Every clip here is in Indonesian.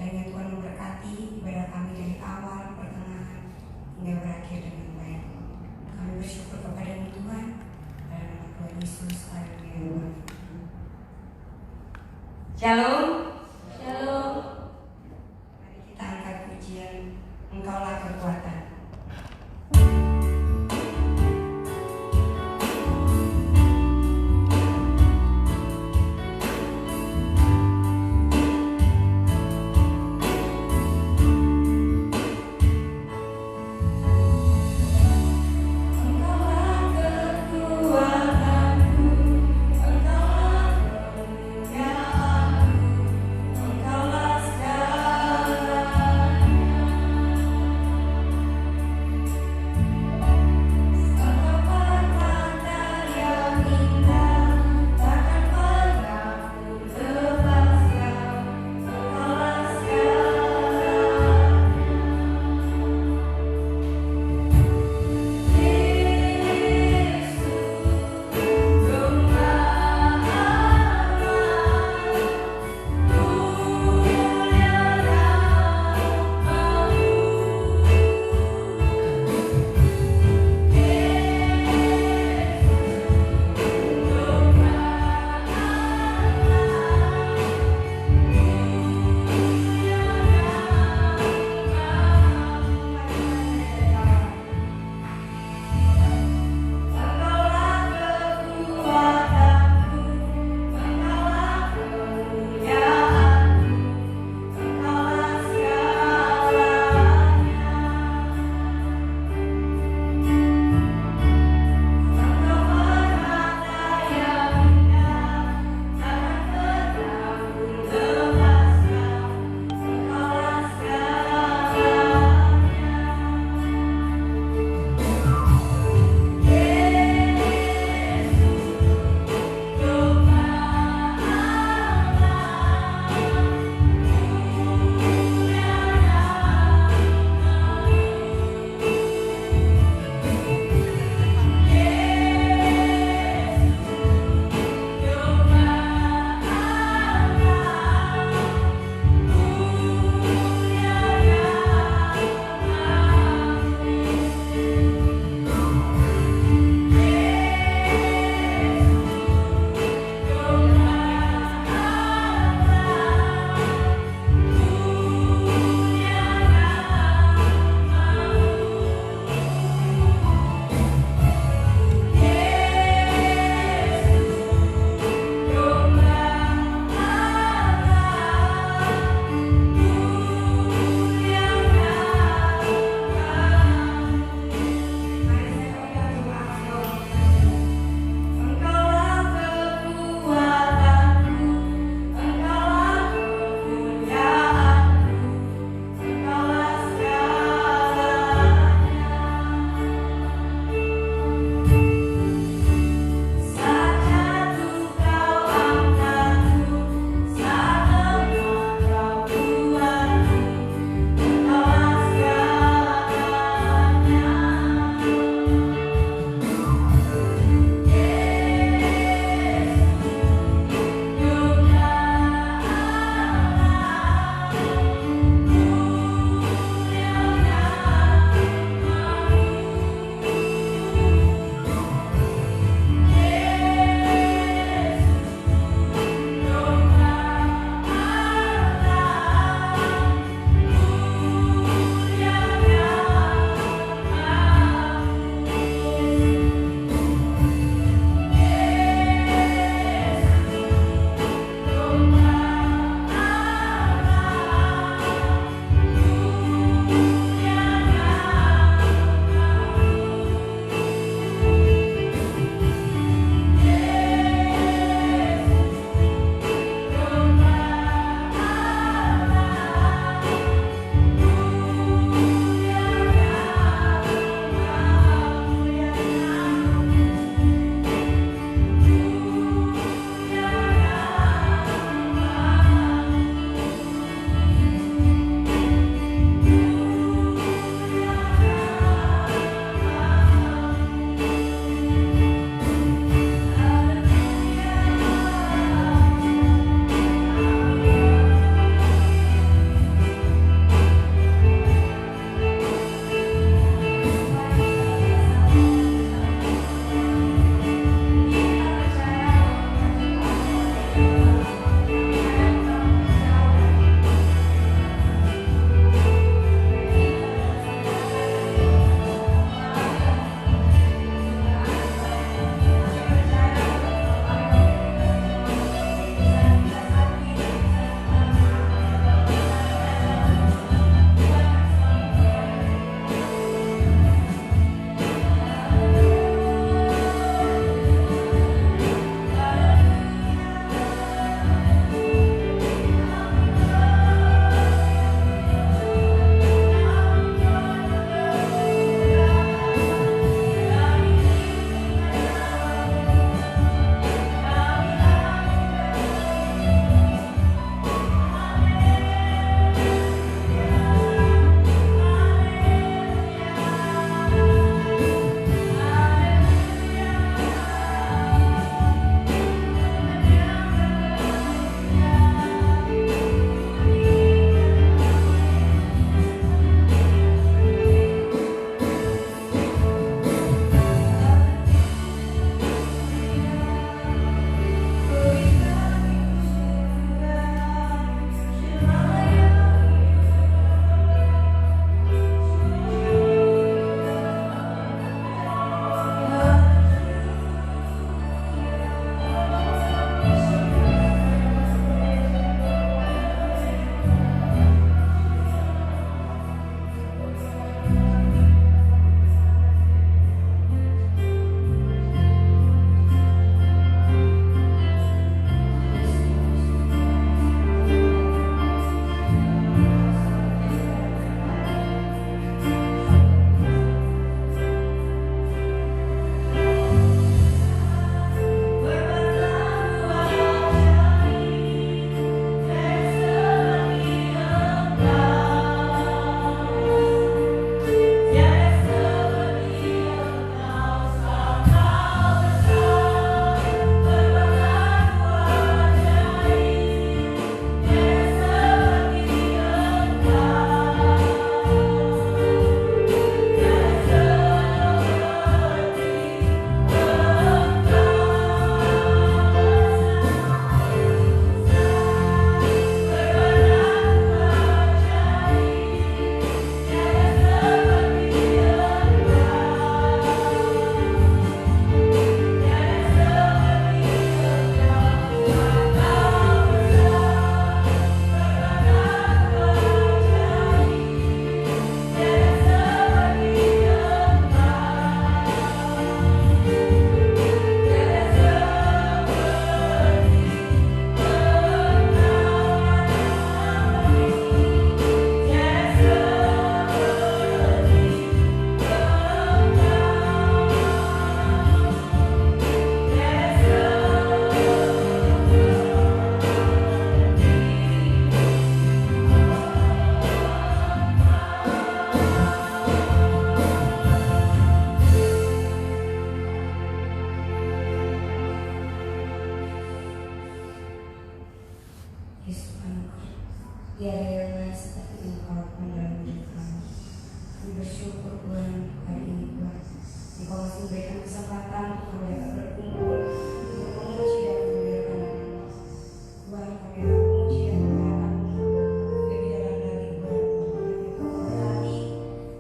Kiranya Tuhan memberkati ibadah kami dari awal, pertengahan, hingga berakhir dengan baik. Kami bersyukur kepada Tuhan, dalam nama Tuhan Yesus, haleluya. Shalom. Shalom. Mari kita angkat pujian Engkaulah Kekuatan. tiada yang lain seperti Engkau Tuhan dalam hidup kami. Kami bersyukur Tuhan hari ini Tuhan, Engkau masih memberikan kesempatan untuk kami dapat berkumpul untuk memuji dan memuliakan nama-Mu. Tuhan, kami dapat memuji dan memuliakan-Mu lebih dalam lagi Tuhan. Engkau berkati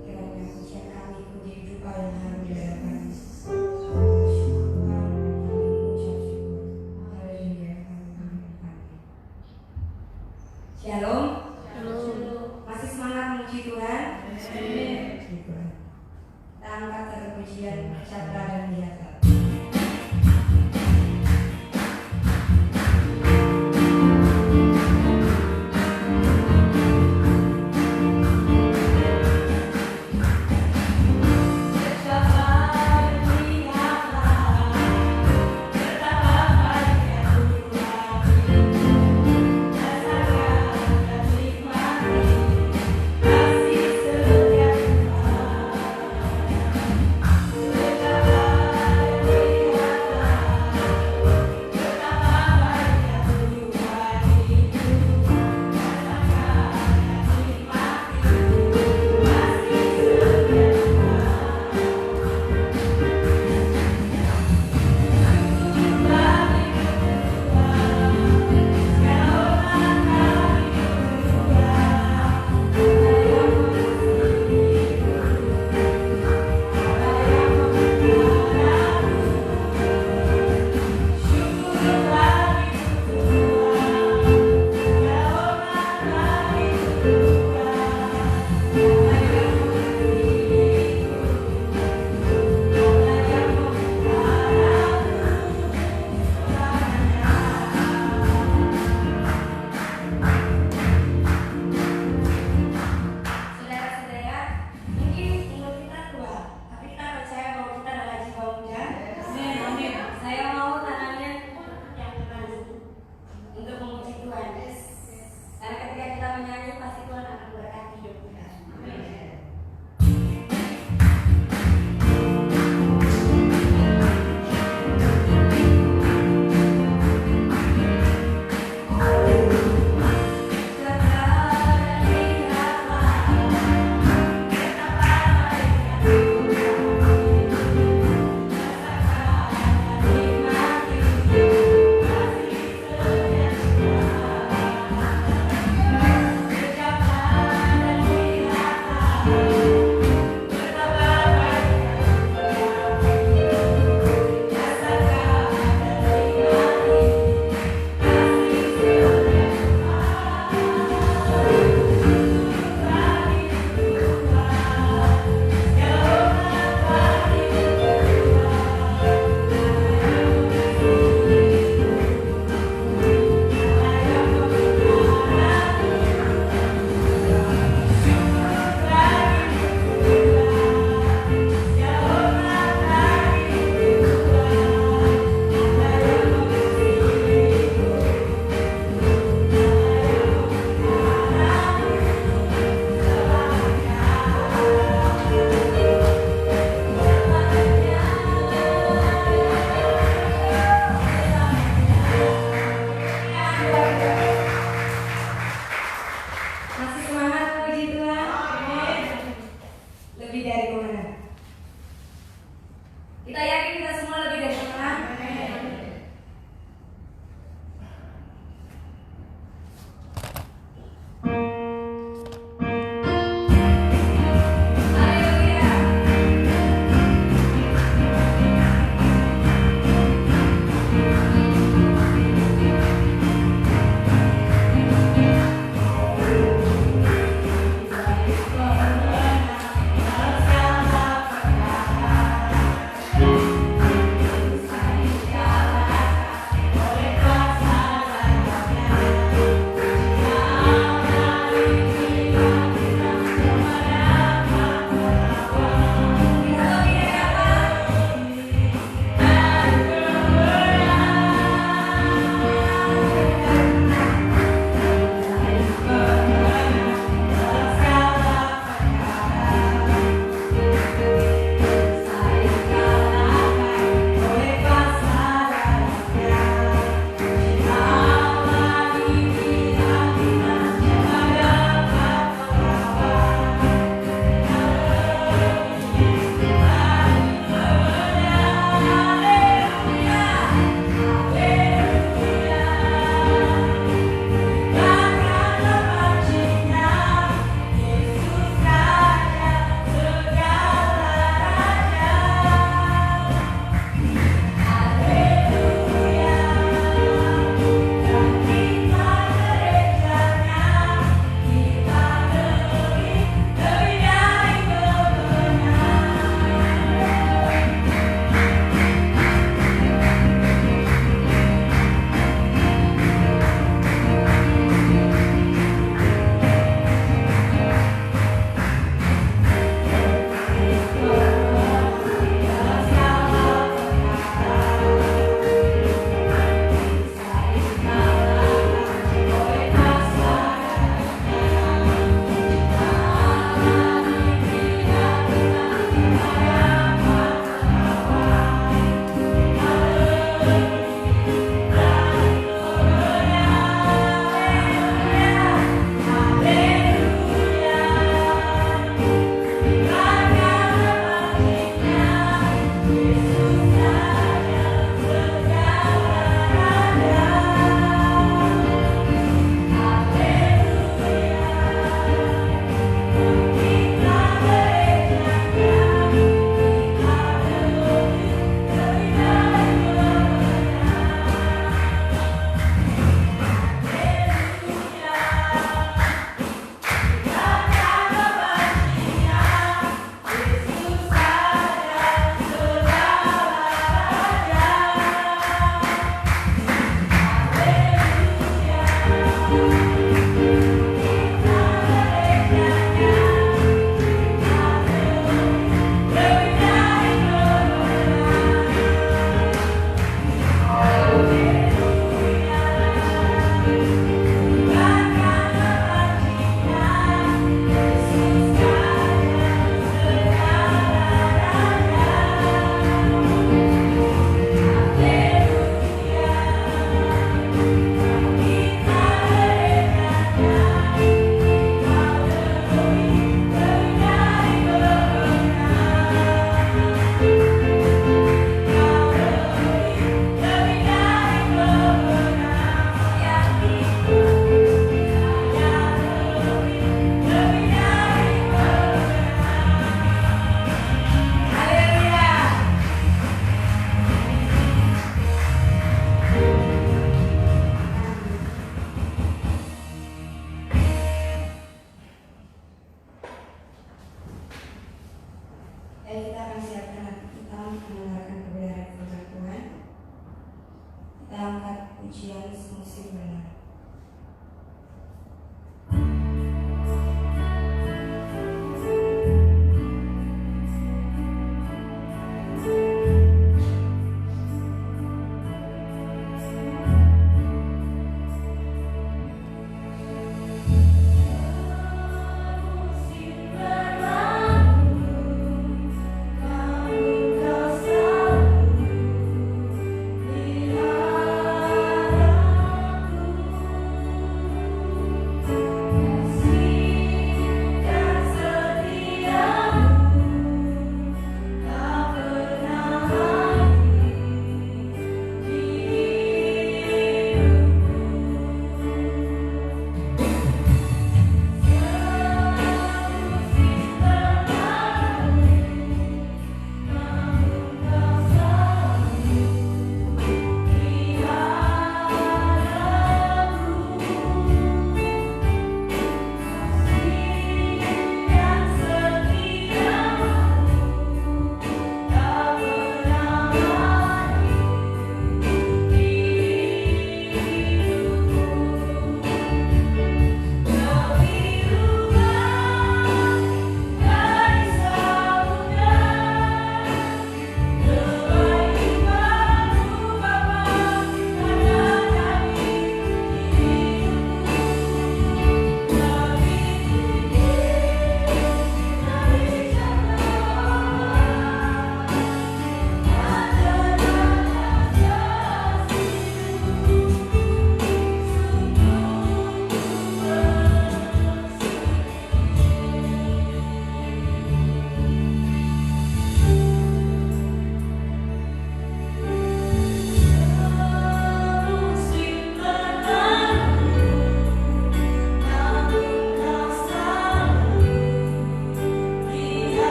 kiranya pujian kami menjadi duka yang harum di hadapan-Mu. Bersyukur Tuhan, kami mengucap syukur. Haleluya. Shalom. Masih semangat memuji Tuhan? Puji Tuhan. Kita angkat satu pujian Cakra dan Biasa.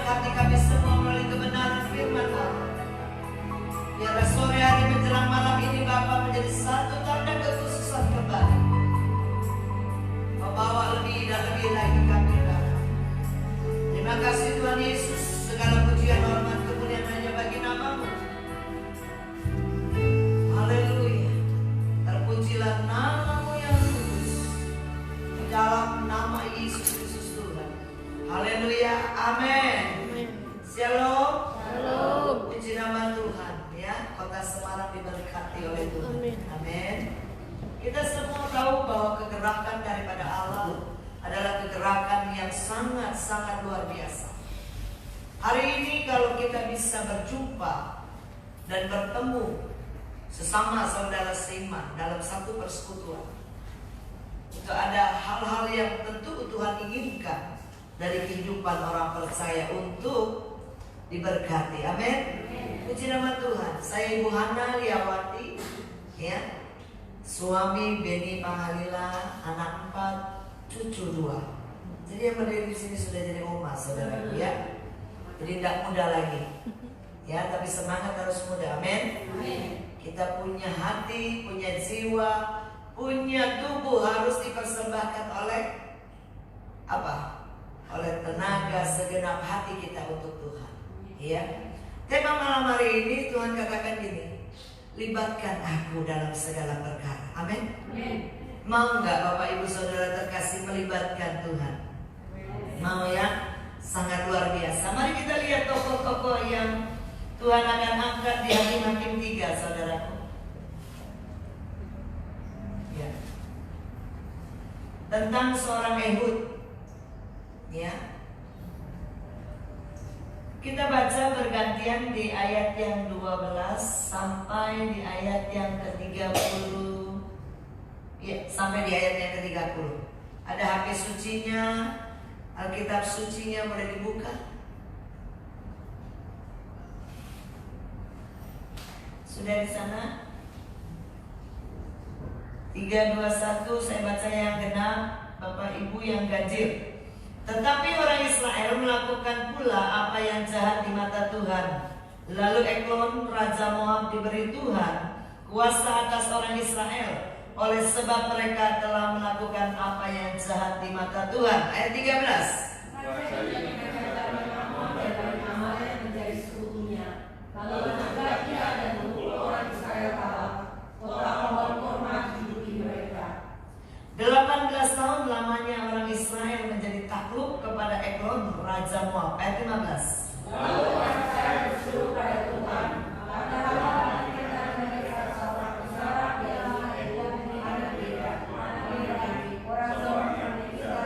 memberkati kami semua melalui kebenaran firman Allah. Biarlah sore hari menjelang malam ini Bapa menjadi satu tanda kekhususan kembali, membawa lebih dan lebih lagi kami Bapa. Terima kasih Tuhan Yesus, segala pujian hormat kemuliaan hanya bagi nama-Mu. Haleluya. Terpujilah nama-Mu yang kudus, di dalam nama Yesus Kristus Tuhan. Haleluya. Amin. Shalom. Shalom. Puji nama Tuhan ya. Kota Semarang diberkati oleh Tuhan. Amin. Kita semua tahu bahwa kegerakan daripada Allah adalah kegerakan yang sangat-sangat luar biasa. Hari ini kalau kita bisa berjumpa dan bertemu sesama saudara seiman dalam satu persekutuan, itu ada hal-hal yang tentu Tuhan inginkan dari kehidupan orang percaya untuk diberkati. Amin. Puji nama Tuhan. Saya Ibu Hana Liawati, ya, suami Beni Panghalila, anak 4, cucu 2. Jadi yang berdiri di sini sudah jadi oma, saudaraku ya. Jadi tidak muda lagi, ya, tapi semangat harus muda. Amin. Kita punya hati, punya jiwa, punya tubuh harus dipersembahkan oleh apa? Oleh tenaga segenap hati kita untuk Tuhan. Ya. Tema malam hari ini Tuhan katakan gini, libatkan aku dalam segala perkara. Amin. Mau nggak Bapak Ibu Saudara terkasih melibatkan Tuhan? Mau ya? Sangat luar biasa. Mari kita lihat tokoh-tokoh yang Tuhan akan angkat di Hakim-Hakim 3, saudaraku. Ya. Tentang seorang Ehud. Ya. Kita baca bergantian di ayat yang 12 sampai di ayat yang ke-30. Ya, sampai di ayat yang ke-30. Ada HP sucinya, Alkitab sucinya boleh dibuka. Sudah di sana? 3, 2, 1, saya baca yang genap, Bapak Ibu yang ganjil. Tetapi orang Israel melakukan pula apa yang jahat di mata Tuhan. Lalu Eglon, Raja Moab, diberi Tuhan kuasa atas orang Israel, oleh sebab mereka telah melakukan apa yang jahat di mata Tuhan. Ayat 13. Lalu menegaknya dan memukul orang Israel kalah. Kota pohon kurma diduduki mereka. 18 tahun lamanya orang Israel menjadi takluk kepada Eglon, Raja Moab. Ayat 15. Lalu orang Israel berseru pada Tuhan, karena Allah menakdirkan mereka seorang pusara di antara Eglon di mana beda, orang seorang wanita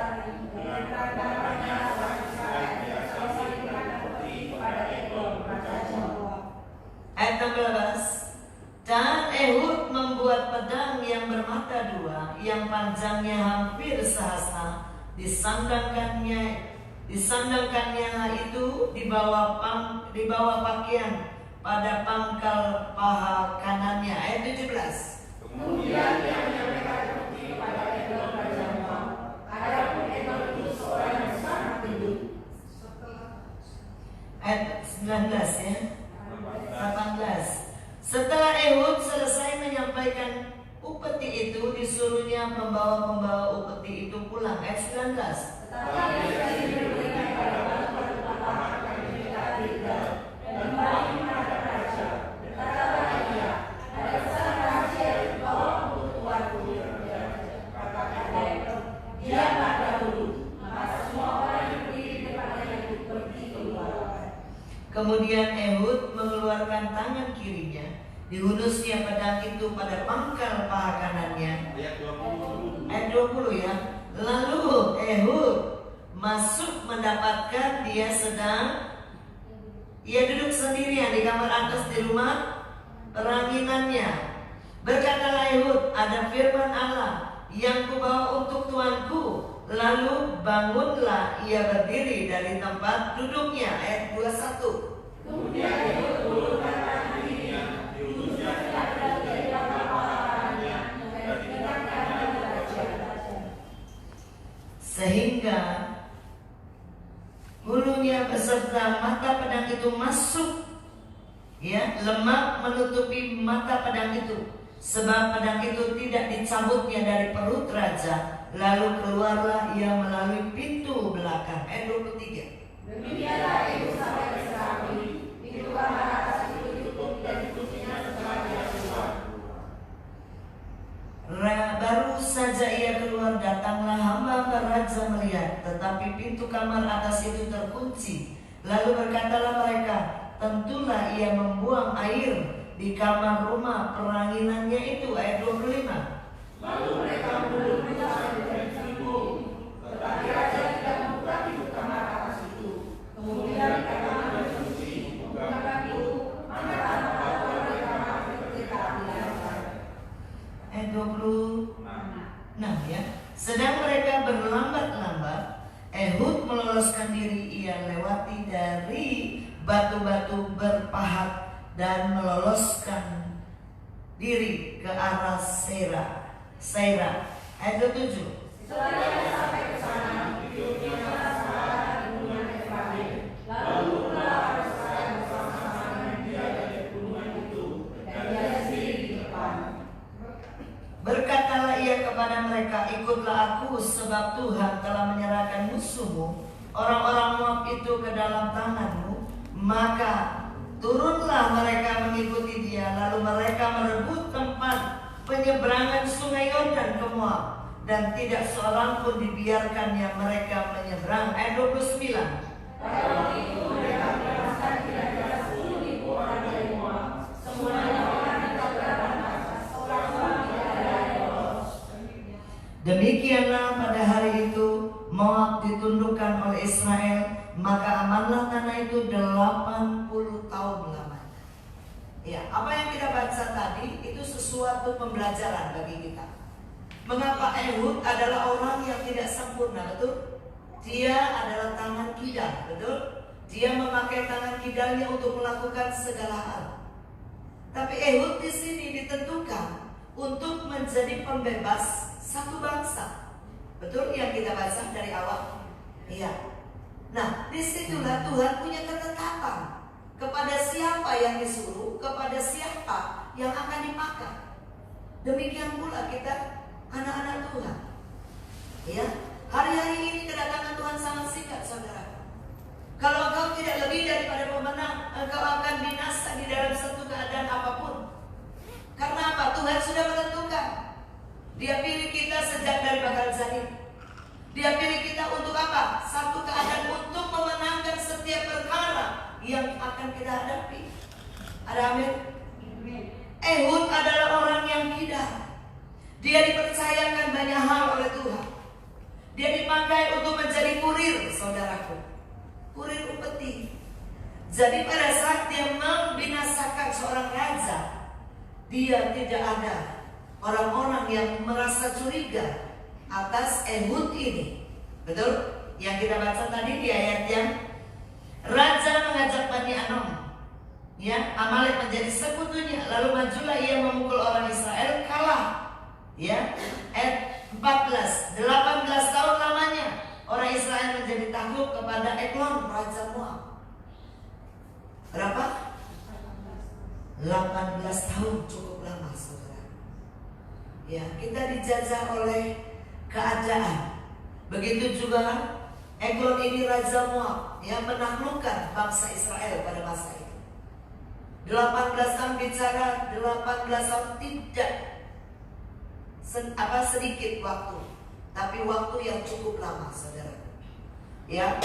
dengan darahnya orang Israel disaksikan seperti pada Eglon, Raja Moab. Ayat 16. Dan Ehud membuat pedang yang bermata 2, yang panjangnya hampir sehasta, disandangkannya itu di bawah pakaian pada pangkal paha kanannya. Ayat 17. Kemudian dia menyampaikan bukti kepada Eglon Raja Moab. Adapun Eglon itu seorang yang sangat tinggi. Ayat 19 ya. 18. Setelah Ehud selesai menyampaikan upeti itu, disuruhnya pembawa-pembawa upeti itu pulang. Ayat 19. Tetapi Israel diberikan pada batu utama kami minta Gilgal dan kembali menghadap raja. Berkatalah ia, ada pesan rahasia yang dibawa untuk tuanku. Kata Eglon, diamlah dahulu, maka semua orang yang berdiri di depannya itu pergi keluar. Kemudian Ehud mengeluarkan tangan kirinya, dihunusnya pedang itu pada pangkal paha kanannya. Ayat 20 ya. Lalu Ehud masuk mendapatkan ia duduk sendirian di kamar atas di rumah peranginannya. Berkatalah Ehud, ada firman Allah yang kubawa untuk tuanku. Lalu bangunlah ia berdiri dari tempat duduknya. Ayat 21. Kemudian Ehud mengulurkan tangan kirinya, dihunusnya pedang dari pangkal paha kanannya dan didekatkan raja. Sehingga hulunya beserta mata pedang itu masuk. Ya, lemak menutupi mata pedang itu, sebab pedang itu tidak dicabutnya dari perut raja. Lalu keluarlah ia melalui pintu belakang. Ayat 23. Demikianlah itu sampai ke Serapi, pintu kamar atas itu ditutup dan ditutupinya setelah dia keluar. Baru saja ia keluar, datanglah hamba raja melihat, tetapi pintu kamar atas itu terkunci. Lalu berkatalah mereka, tentulah ia membuang air di kamar rumah peranginannya itu. Ayat 25. Lalu mereka mundur sampai dari pintu, tetapi raja tidak membuka pintu kamar atas itu. Kemudian mereka mencuci, buka pintu, maka tanah bahwa mereka berkata dilakukan. Ayat 26 ya. Sedang mereka berlambat-lambat, Ehud meloloskan diri, ia lewati dari batu-batu berpahat dan meloloskan diri ke arah Seira. Ayat 27. Setelah dia sampai ke sana, hidupnya merasa salah di gunungan Efraim. Lalu pula harus saya bersama-sama dengan dia dari gunungan itu, dan dia sendiri di depan. Berkatalah ia kepada mereka, ikutlah aku, sebab Tuhan telah menyerahkan musuhmu, orang-orang Moab itu, ke dalam tanganmu. Maka turunlah mereka mengikuti dia. Lalu mereka merebut tempat penyeberangan sungai Yordan ke Moab, dan tidak seorang pun dibiarkannya mereka menyeberang. Ayat 29. Pada waktu itu mereka menewaskan kira-kira 10.000 orang dari Moab. Semuanya orang yang terdapat atas, orang-orang yang ada yang lolos. Demikianlah pada hari itu Moab ditundukkan oleh Israel, maka amanlah tanah itu 80 tahun lamanya. Ya, apa yang kita baca tadi itu sesuatu pembelajaran bagi kita. Mengapa Ehud adalah orang yang tidak sempurna, betul? Dia adalah tangan kidal, betul? Dia memakai tangan kidalnya untuk melakukan segala hal. Tapi Ehud di sini ditentukan untuk menjadi pembebas satu bangsa. Betul yang kita baca dari awal? Iya. Nah, disitulah Tuhan punya ketetapan kepada siapa yang disuruh, kepada siapa yang akan dipakai. Demikian pula kita anak-anak Tuhan. Ya, hari-hari ini kedatangan Tuhan sangat singkat, saudara. Kalau engkau tidak lebih daripada pemenang, engkau akan binasa di dalam satu keadaan apapun. Karena apa? Tuhan sudah menentukan. Dia pilih kita sejak dari bakal janin. Dia pilih kita untuk apa? Satu keadaan untuk memenangkan setiap perkara yang akan kita hadapi. Ada amin? Ehud adalah orang yang kidal. Dia dipercayakan banyak hal oleh Tuhan. Dia dipakai untuk menjadi kurir, saudaraku. Kurir upeti. Jadi pada saat dia membinasakan seorang raja, dia tidak ada orang-orang yang merasa curiga atas Ehud ini. Betul? Yang kita baca tadi di ayat yang raja mengajak Bani Anom, ya, Amalek menjadi sekutunya. Lalu majulah ia memukul orang Israel, kalah. Ya, ayat 14, 18 tahun lamanya orang Israel menjadi takluk kepada Eglon, raja Moab. Berapa? 18 tahun, cukup lama, saudara. Ya, kita dijajah oleh keadaan. Begitu juga Eglon ini raja Moab yang menaklukkan bangsa Israel pada masa itu. 18 tahun bicara, 18 tahun tidak sedikit waktu, tapi waktu yang cukup lama, saudara. Ya,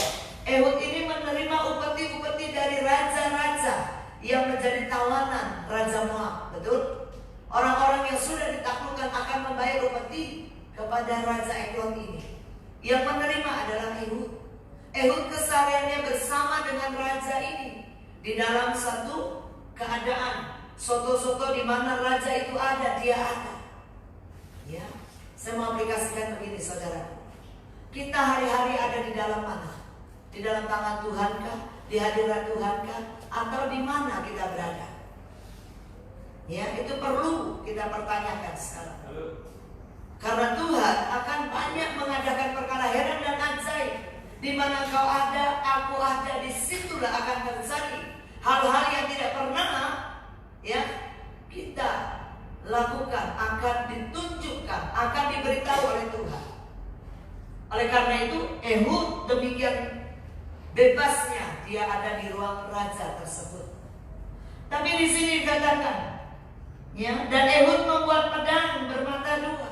Ehud ini menerima upeti-upeti dari raja-raja yang menjadi tawanan raja Moab, betul? Orang-orang yang sudah ditaklukkan akan membayar upeti kepada raja Eglon ini. Yang menerima adalah Ehud. Ehud kesehariannya bersama dengan raja ini di dalam satu keadaan soto-soto di mana raja itu ada, dia ada. Ya, saya mau aplikasikan begini, saudara. Kita hari-hari ada di dalam mana? Di dalam tangan Tuhankah? Di hadirat Tuhankah? Atau di mana kita berada? Ya, itu perlu kita pertanyakan sekarang. Karena Tuhan akan banyak mengadakan perkara heran dan ajaib di mana kau ada, aku ada, di situlah akan terjadi hal-hal yang tidak pernah ya kita lakukan, akan ditunjukkan, akan diberitahu oleh Tuhan. Oleh karena itu, Ehud demikian bebasnya dia ada di ruang raja tersebut. Tapi di sini dikatakan, ya, dan Ehud membuat pedang bermata dua.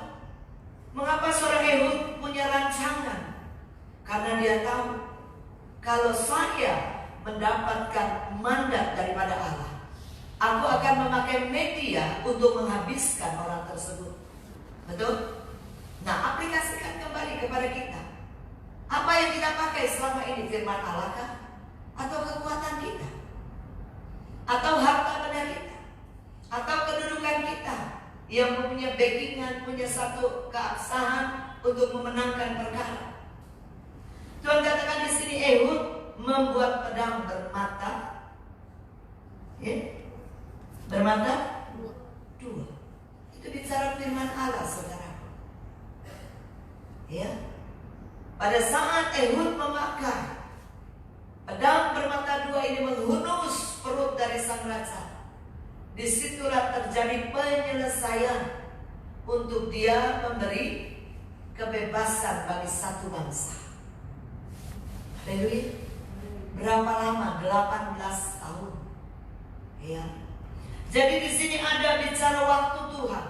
Mengapa seorang Ehud punya rancangan? Karena dia tahu kalau saya mendapatkan mandat daripada Allah, aku akan memakai media untuk menghabiskan orang tersebut. Betul? Nah, aplikasikan kembali kepada kita. Apa yang kita pakai selama ini, firman Allah kah? Atau kekuatan kita? Atau harta benda kita? Atau kedudukan kita yang punya backingan, punya satu keabsahan untuk memenangkan perkara? Tuhan katakan di sini, Ehud membuat pedang bermata, ya, bermata dua. Itu bicara firman Allah, saudara. Ya, pada saat Ehud memakai pedang bermata dua ini menghunus perut dari sang raja, disitulah terjadi penyelesaian untuk dia memberi kebebasan bagi satu bangsa. Haleluya. Berapa lama? 18 tahun. Ya. Jadi di sini ada bicara waktu Tuhan,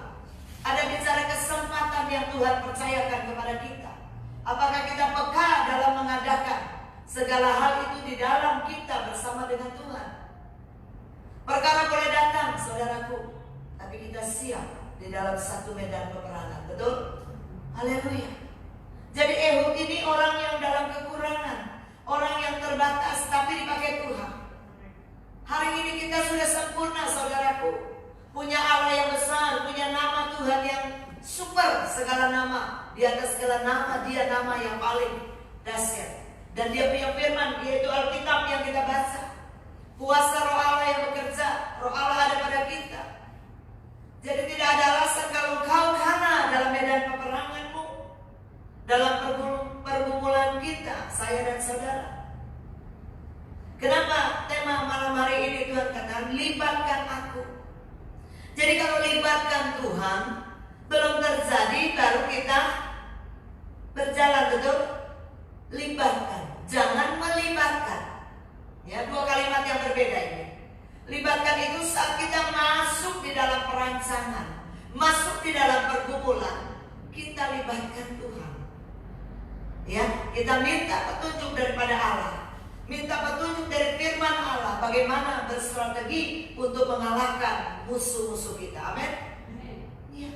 ada bicara kesempatan yang Tuhan percayakan kepada kita. Apakah kita peka dalam mengadakan segala hal itu di dalam kita bersama dengan Tuhan? Perkara boleh datang, saudaraku, tapi kita siap di dalam satu medan peperangan. Betul? Haleluya. Jadi Ehud ini orang yang dalam kekurangan, orang yang terbatas, tapi dipakai Tuhan. Hari ini kita sudah sempurna, saudaraku. Punya Allah yang besar, punya nama Tuhan yang super, segala nama. Di atas segala nama, dia nama yang paling dahsyat. Dan dia punya firman, yaitu Alkitab yang kita baca. Kuasa Roh Allah yang bekerja, Roh Allah ada pada kita. Jadi tidak ada alasan kalau kau kalah dalam medan peperanganmu, dalam pergumulan kita, saya dan saudara. Kenapa tema malam hari ini Tuhan katakan libatkan aku? Jadi kalau libatkan Tuhan belum terjadi, baru kita berjalan, betul? Libatkan, jangan melibatkan. Ya, dua kalimat yang berbeda ini. Libatkan itu saat kita masuk di dalam perancangan, masuk di dalam pergumulan, kita libatkan Tuhan. Ya, kita minta petunjuk daripada Allah, minta petunjuk dari firman Allah, bagaimana berstrategi untuk mengalahkan musuh-musuh kita. Amin. Ya.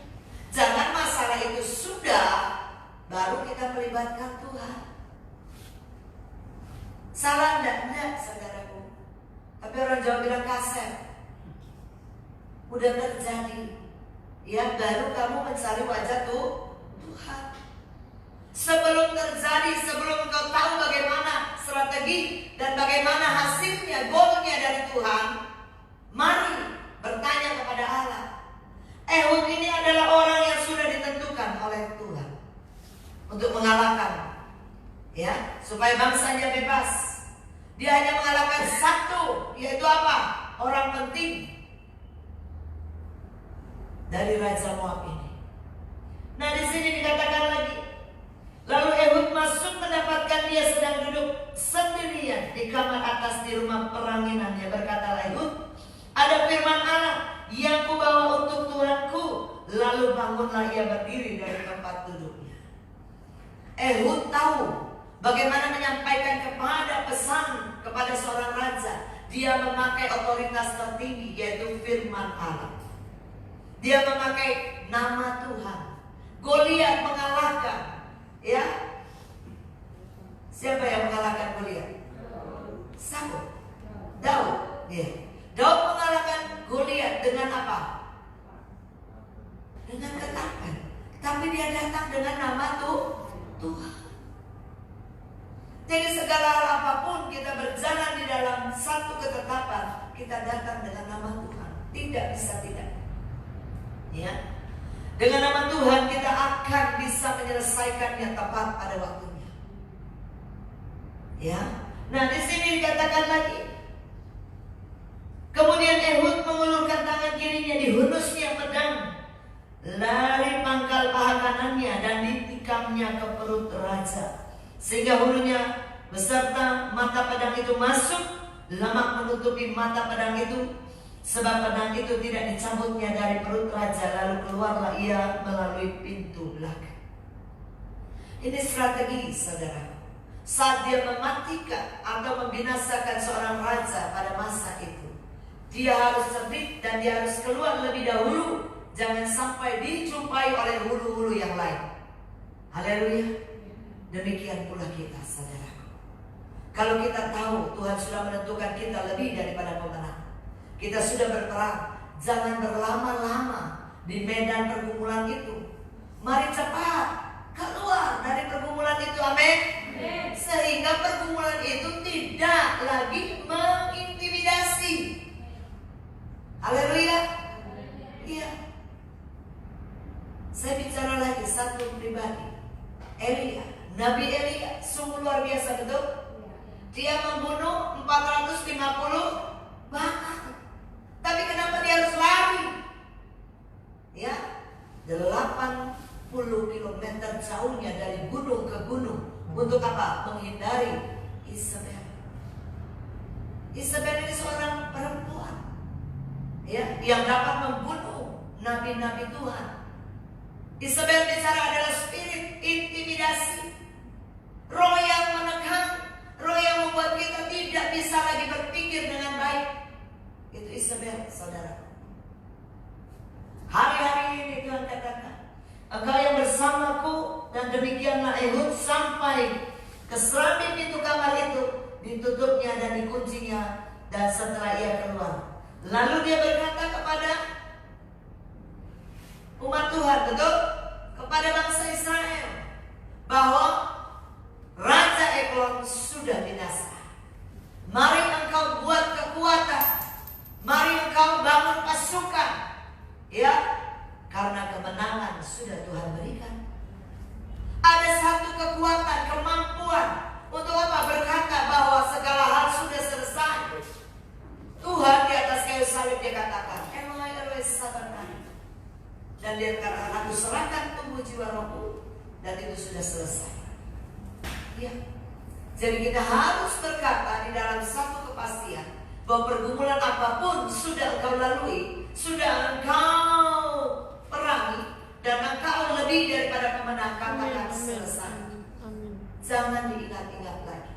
Jangan masalah itu sudah, baru kita melibatkan Tuhan. Salah enggak, saudaraku? Tapi orang Jawa bilang kasar. Udah terjadi, ya, baru kamu mencari wajah Tuhan. Sebelum terjadi, sebelum engkau tahu bagaimana strategi dan bagaimana hasilnya, golnya dari Tuhan, mari bertanya kepada Allah. Ehud ini adalah orang yang sudah ditentukan oleh Tuhan untuk mengalahkan, ya, supaya bangsanya bebas. Dia hanya mengalahkan satu, yaitu apa? Orang penting dari Raja Moab ini. Nah, di sini dikatakan lagi, lalu Ehud masuk mendapatkan dia sedang duduk sendirian di kamar atas di rumah peranginannya. Berkatalah Ehud, ada firman Allah yang kubawa untuk Tuanku. Lalu bangunlah ia berdiri dari tempat duduknya. Ehud tahu bagaimana menyampaikan kepada pesan kepada seorang raja. Dia memakai otoritas tertinggi, yaitu firman Allah. Dia memakai nama Tuhan. Goliat mengalahkan, ya. Siapa yang mengalahkan Goliat? Saul. Daud. Ya. Daud mengalahkan Goliat dengan apa? Dengan ketetapan. Tapi dia datang dengan nama Tuhan. Jadi segala hal apapun kita berjalan di dalam satu ketetapan, kita datang dengan nama Tuhan. Tidak bisa tidak. Ya. Dengan nama Tuhan kita akan bisa menyelesaikannya tepat pada waktunya. Ya. Nah, di sini dikatakan lagi. Kemudian Ehud mengulurkan tangan kirinya, dihunusnya pedang dari pangkal paha kanannya dan ditikamnya ke perut raja, sehingga hulunya beserta mata pedang itu masuk, lemak menutupi mata pedang itu, sebab pedang itu tidak dicabutnya dari perut raja. Lalu keluarlah ia melalui pintu belakang. Ini strategi, saudara. Saat dia mematikan atau membinasakan seorang raja pada masa itu, dia harus cerdik dan dia harus keluar lebih dahulu. Jangan sampai dijumpai oleh hulu-hulu yang lain. Haleluya. Demikian pula kita, saudaraku. Kalau kita tahu Tuhan sudah menentukan kita lebih daripada pemenang, kita sudah berperang, jangan berlama-lama di medan pergumulan itu. Mari cepat keluar dari pergumulan itu. Amin. Sehingga pergumulan itu tidak lagi mengintimidasi. Haleluya. Iya. Saya bicara lagi satu pribadi. Elia, Nabi Elia, sungguh luar biasa, betul? Dia membunuh 450 bahkan. Tapi kenapa dia harus lari? Ya, 80 km jauhnya dari gunung ke gunung. Untuk apa? Menghindari Isabel. Isabel ini seorang perempuan, ya, yang dapat membunuh nabi-nabi Tuhan. Isabel bicara adalah spirit intimidasi, roh yang menekan, roh yang membuat kita tidak bisa lagi berpikir dengan baik. Itu Isabel, saudara. Hari-hari ini Tuhan katakan, engkau yang bersamaku, dan demikianlah Ehud sampai ke serambi pintu kamar itu, ditutupnya dan dikuncinya, dan setelah ia keluar, lalu dia berkata kepada umat Tuhan, betul? Kepada bangsa Israel, bahwa Raja Eglon sudah binasa. Mari engkau buat kekuatan, mari engkau bangun pasukan, ya, karena kemenangan sudah Tuhan berikan. Ada satu kekuatan, kemampuan untuk apa? Berkata bahwa segala hal sudah selesai. Tuhan di atas kayu salib dia katakan, Eloi Eloi sabachthani. Dan dia katakan, aku serahkan tubuh jiwa rohku, dan itu sudah selesai. Ya. Jadi kita harus berkata di dalam satu kepastian bahwa pergumulan apapun sudah engkau lalui, sudah engkau perangi, dan engkau lebih daripada pemenang. Katakan selesai. Jangan diingat-ingat lagi,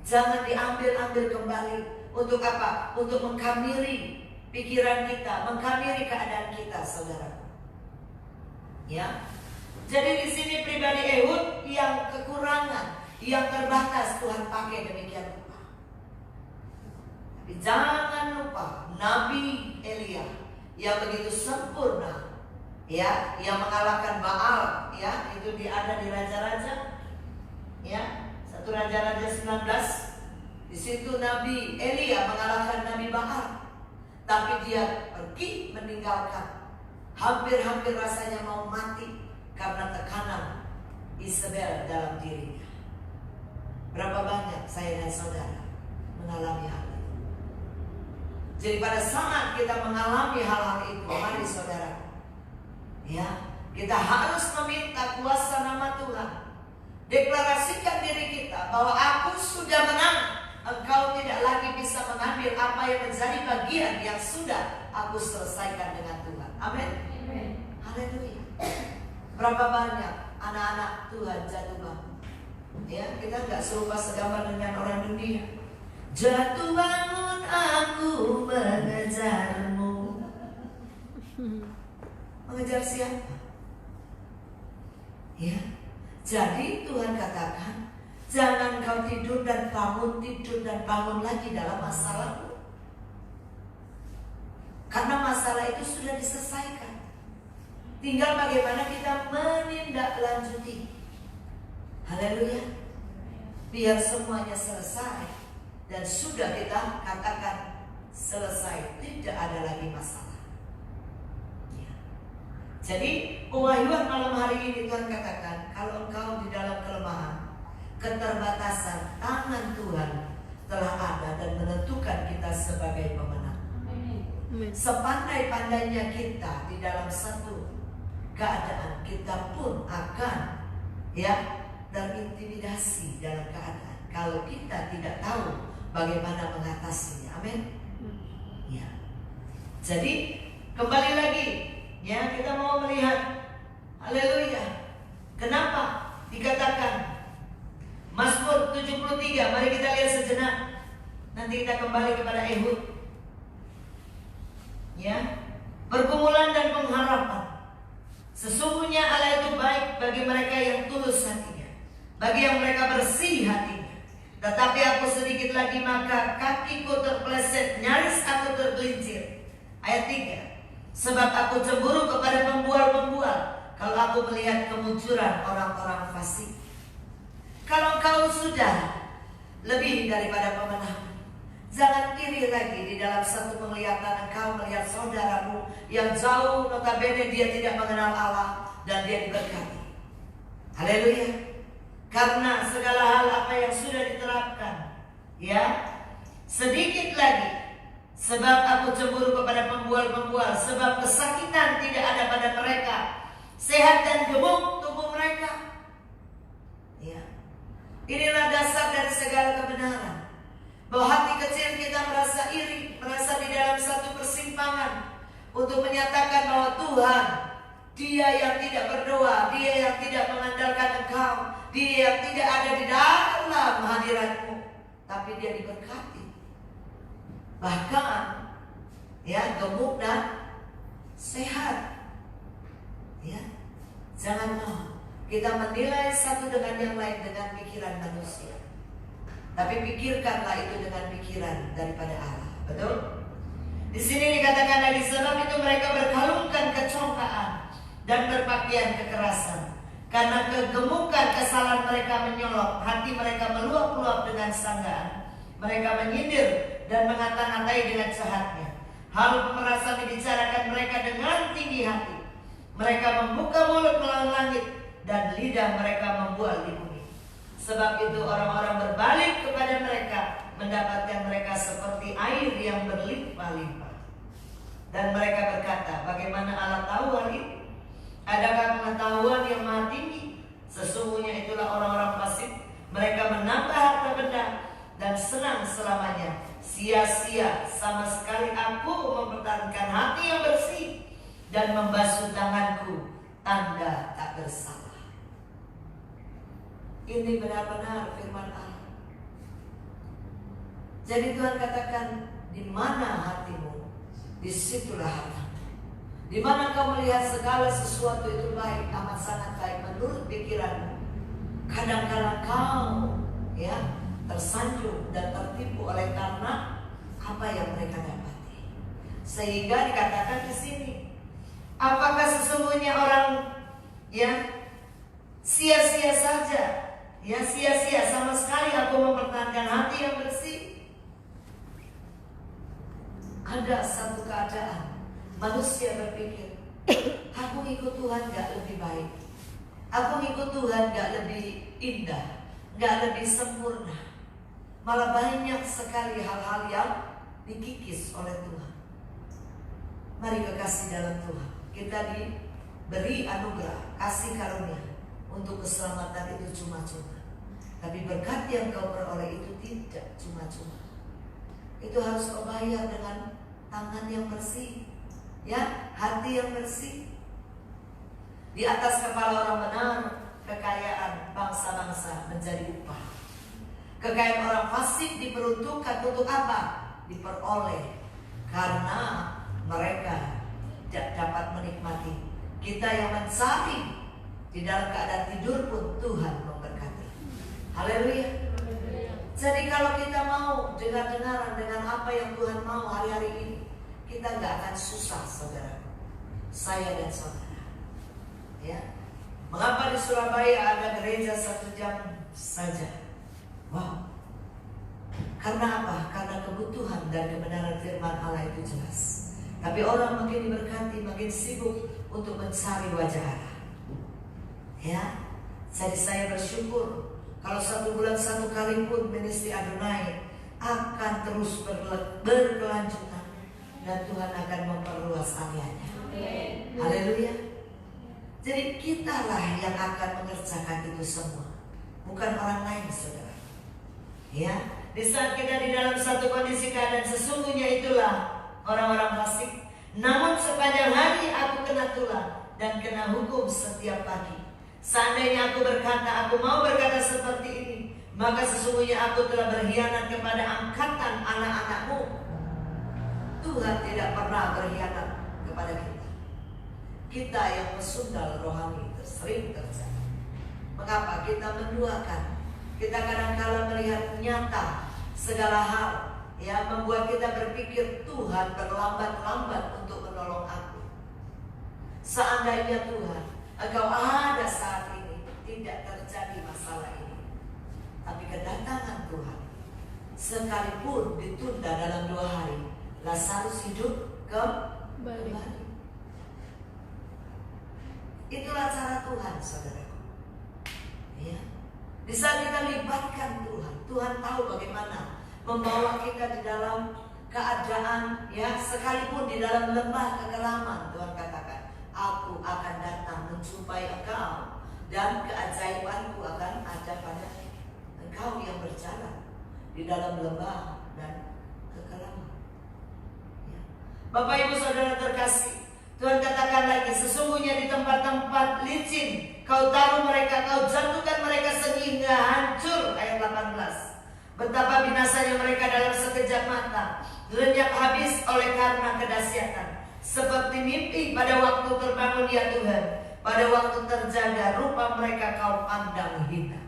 jangan diambil-ambil kembali. Untuk apa? Untuk mengkamiri pikiran kita, mengkamiri keadaan kita, saudara. Ya. Jadi di sini pribadi Ehud yang kekurangan, yang terbatas, Tuhan pakai demikian rupa. Tapi jangan lupa Nabi Elia yang begitu sempurna, ya, yang mengalahkan Baal, ya, itu ada di Raja-Raja, ya, 1 Raja-Raja 19. Di situ Nabi Elia mengalahkan Nabi Baal, tapi dia pergi meninggalkan, hampir-hampir rasanya mau mati karena tekanan Isabel dalam dirinya. Berapa banyak saya dan saudara mengalami hal itu. Jadi pada saat kita mengalami hal-hal itu, mari saudara, ya, kita harus meminta kuasa nama Tuhan. Deklarasikan diri kita bahwa aku sudah menang. Engkau tidak lagi bisa mengambil apa yang menjadi bagian yang sudah aku selesaikan dengan Tuhan. Amin. Haleluya. Berapa banyak anak-anak Tuhan jatuh bangun, ya, kita nggak serupa segambar dengan orang dunia. Jatuh bangun aku mengejarmu. Mengejar siapa? Ya, jadi Tuhan katakan, jangan kau tidur dan bangun lagi dalam masalahmu. Karena masalah itu sudah diselesaikan. Tinggal bagaimana kita menindaklanjuti. Haleluya. Biar semuanya selesai dan sudah kita katakan selesai, tidak ada lagi masalah. Ya. Jadi pewahyuan malam hari ini Tuhan katakan, kalau engkau di dalam kelemahan, keterbatasan, tangan Tuhan sebagai pemenang. Sepandai-pandainya kita di dalam satu keadaan, kita pun akan terintimidasi dalam keadaan kalau kita tidak tahu bagaimana mengatasinya. Amin. Ya. Jadi kembali lagi, ya, kita mau melihat, haleluya, kenapa dikatakan Mazmur 73. Mari kita lihat sejenak. Nanti kita kembali kepada Ehud. Ya, pergumulan dan pengharapan. Sesungguhnya Allah itu baik bagi mereka yang tulus hatinya, bagi yang mereka bersih hatinya. Tetapi aku sedikit lagi maka kakiku terpeleset, nyaris aku tergelincir. Ayat 3. Sebab aku cemburu kepada pembual-pembual kalau aku melihat kemunculan orang-orang fasik. Kalau kau sudah lebih daripada pemenang, jangan iri lagi di dalam satu penglihatan engkau melihat saudaramu yang jauh, notabene dia tidak mengenal Allah dan dia diberkati. Haleluya. Karena segala hal apa yang sudah diterapkan, ya, sedikit lagi. Sebab aku cemburu kepada pembual-pembual, sebab kesakitan tidak ada pada mereka, sehat dan gemuk tubuh mereka. Ya. Inilah dasar dari segala kebenaran. Bahwa hati kecil kita merasa iri, merasa di dalam satu persimpangan untuk menyatakan bahwa Tuhan, Dia yang tidak berdoa, Dia yang tidak mengandalkan Engkau, Dia yang tidak ada di dalam hadirat-Mu, tapi Dia diberkati. Bahkan, ya, gemuk dan sehat. Ya, jangan mau kita menilai satu dengan yang lain dengan pikiran manusia. Tapi pikirkanlah itu dengan pikiran daripada Allah. Betul? Di sini dikatakan lagi, sebab itu mereka berkalungkan kecongkaan dan berpakaian kekerasan. Karena kegemukan kesalahan mereka menyolok, hati mereka meluap-luap dengan sanggaan. Mereka menyindir dan mengata-ngatai dengan jahatnya. Hal pemerasan dibicarakan mereka dengan tinggi hati. Mereka membuka mulut melawan langit dan lidah mereka membual di bumi. Sebab itu orang-orang berbalik kepada mereka, mendapatkan mereka seperti air yang berlimpah-limpah. Dan mereka berkata, bagaimana Allah tahu hal ini? Adakah pengetahuan yang maha tinggi? Sesungguhnya itulah orang-orang fasik. Mereka menambah harta benda dan senang selamanya. Sia-sia, sama sekali aku mempertahankan hati yang bersih dan membasuh tanganku, tanda tak bersalah. Ini benar-benar firman Allah. Jadi Tuhan katakan, di mana hatimu, disitulah hartamu. Di mana kau melihat segala sesuatu itu baik, amat sangat baik menurut pikiranmu, kadang-kadang kau, ya, tersanjung dan tertipu oleh karena apa yang mereka dapati. Sehingga dikatakan di sini, apakah sesungguhnya orang, ya, sia-sia saja, ya, sia-sia sama sekali aku mempertahankan hati yang bersih. Ada satu keadaan manusia berpikir, aku ikut Tuhan gak lebih baik, aku ikut Tuhan gak lebih indah, gak lebih sempurna. Malah banyak sekali hal-hal yang dikikis oleh Tuhan. Mari kekasih dalam Tuhan, kita diberi anugerah, kasih karunia untuk keselamatan itu cuma-cuma. Tapi berkat yang kau peroleh itu tidak cuma-cuma. Itu harus kau bayar dengan tangan yang bersih, ya, hati yang bersih. Di atas kepala orang benar kekayaan bangsa-bangsa menjadi upah. Kekayaan orang fasik diperuntukkan untuk apa? Diperoleh karena mereka tidak dapat menikmati. Kita yang mencari di dalam keadaan tidur pun Tuhan memberkati. Haleluya. Jadi kalau kita mau dengar-dengaran dengan apa yang Tuhan mau hari-hari ini, kita gak akan susah, saudara. Saya dan saudara, ya. Mengapa di Surabaya ada gereja 1 jam saja? Wow. Karena apa? Karena kebutuhan dan kebenaran firman Allah itu jelas. Tapi orang makin diberkati, makin sibuk untuk mencari wajah Allah. Ya, jadi saya bersyukur kalau 1 bulan 1 kali pun ministry Adonai akan terus berkelanjutan dan Tuhan akan memperluas areanya. Haleluya. Jadi kitalah yang akan mengerjakan itu semua, bukan orang lain, saudara. Ya, di saat kita di dalam satu kondisi keadaan sesungguhnya itulah orang-orang fasik. Namun sepanjang hari aku kena tulah dan kena hukum setiap pagi. Seandainya aku berkata, aku mau berkata seperti ini, maka sesungguhnya aku telah berkhianat kepada angkatan anak-anakmu. Tuhan tidak pernah berkhianat kepada kita. Kita yang mesundal rohani sering terjadi. Mengapa kita menduakan? Kita kadang-kala melihat nyata segala hal, ya, membuat kita berpikir Tuhan berlambat-lambat untuk menolong aku. Seandainya Tuhan, Engkau ada saat ini, tidak terjadi masalah ini. Tapi kedatangan Tuhan, sekalipun ditunda dalam 2 hari, Lazarus hidup kembali. Itulah cara Tuhan, saudaraku. Ya. Di saat kita libatkan Tuhan, Tuhan tahu bagaimana membawa kita di dalam keadaan, ya, sekalipun di dalam lembah kekelaman. Tuhan katakan, aku akan datang menjumpai engkau dan keajaibanku akan ada pada engkau yang berjalan di dalam lembah dan kekelaman. Ya. Bapak Ibu Saudara terkasih, Tuhan katakan lagi, sesungguhnya di tempat-tempat licin kau taruh mereka, kau jatuhkan mereka sehingga hancur. Ayat 18. Betapa binasanya mereka dalam sekejap mata, lenyap habis oleh karena kedahsyatan. Seperti mimpi pada waktu terbangun ya Tuhan, pada waktu terjaga rupa mereka kau pandang hina.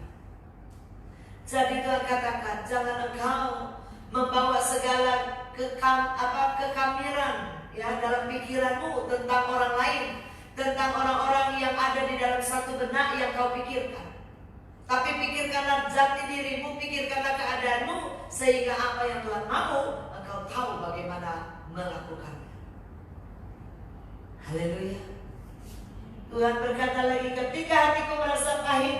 Jadi Tuhan katakan, jangan engkau membawa segala kekamiran, ya, dalam pikiranmu tentang orang lain, tentang orang-orang yang ada di dalam satu benak yang kau pikirkan. Tapi pikirkanlah jati dirimu, pikirkanlah keadaanmu, sehingga apa yang Tuhan mau, engkau tahu bagaimana melakukannya. Haleluya. Tuhan berkata lagi, ketika hatiku merasa pahit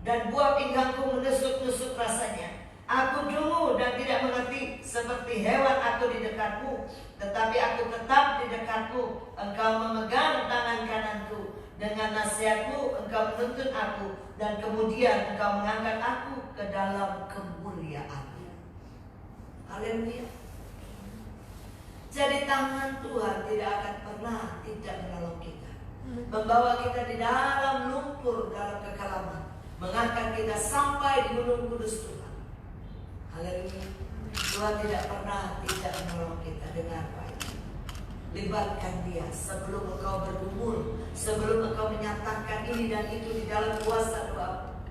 dan buah pinggangku menusuk-nusuk rasanya, aku dungu dan tidak mengerti, seperti hewan aku di dekatmu, tetapi aku tetap di dekatmu. Engkau memegang tangan kananku, dengan nasihatmu engkau menuntun aku, dan kemudian engkau mengangkat aku ke dalam kemuliaan-Mu. Haleluya. Jadi tangan Tuhan tidak akan pernah tidak menolong kita, membawa kita di dalam lumpur, dalam kekelaman, mengangkat kita sampai di gunung kudus Tuhan. Haleluya. Tuhan tidak pernah tidak menolong kita dengan baik. Libatkan Dia sebelum engkau bergumul, sebelum engkau menyatakan ini dan itu di dalam kuasa doa,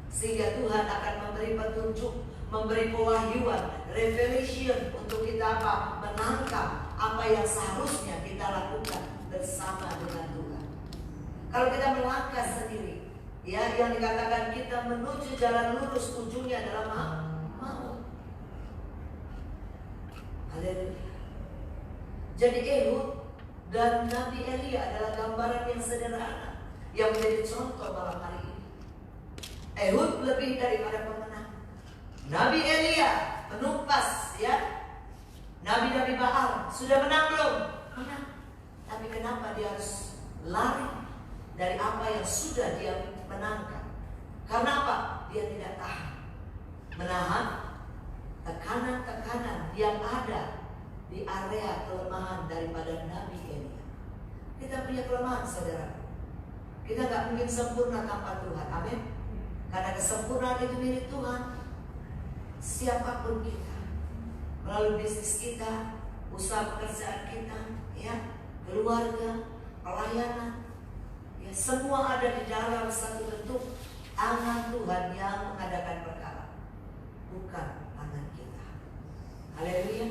sehingga Tuhan akan memberi petunjuk, memberi pewahyuan, revelation untuk kita apa? Menangkap apa yang seharusnya kita lakukan bersama dengan Tuhan. Kalau kita melangkah sendiri, ya, yang dikatakan kita menuju jalan lurus, ujungnya adalah maut. Haleluya. Jadi Ehud dan Nabi Elia adalah gambaran yang sederhana yang menjadi contoh malam hari ini. Ehud lebih daripada pemenang. Nabi Elia menumpas, ya, Nabi-Nabi Baal. Sudah menang belum? Menang. Tapi kenapa dia harus lari dari apa yang sudah dia menangkan? Karena apa? Dia tidak tahan menahan tekanan-tekanan yang ada di area kelemahan daripada Nabi Elia. Kita punya kelemahan, saudara. Kita gak mungkin sempurna tanpa Tuhan. Amin. Karena kesempurnaan itu milik Tuhan. Siapapun kita, melalui bisnis kita, usaha pekerjaan kita, ya, keluarga, pelayanan, ya, semua ada di dalam satu bentuk tangan Tuhan yang mengadakan perkara, bukan tangan kita. Haleluya.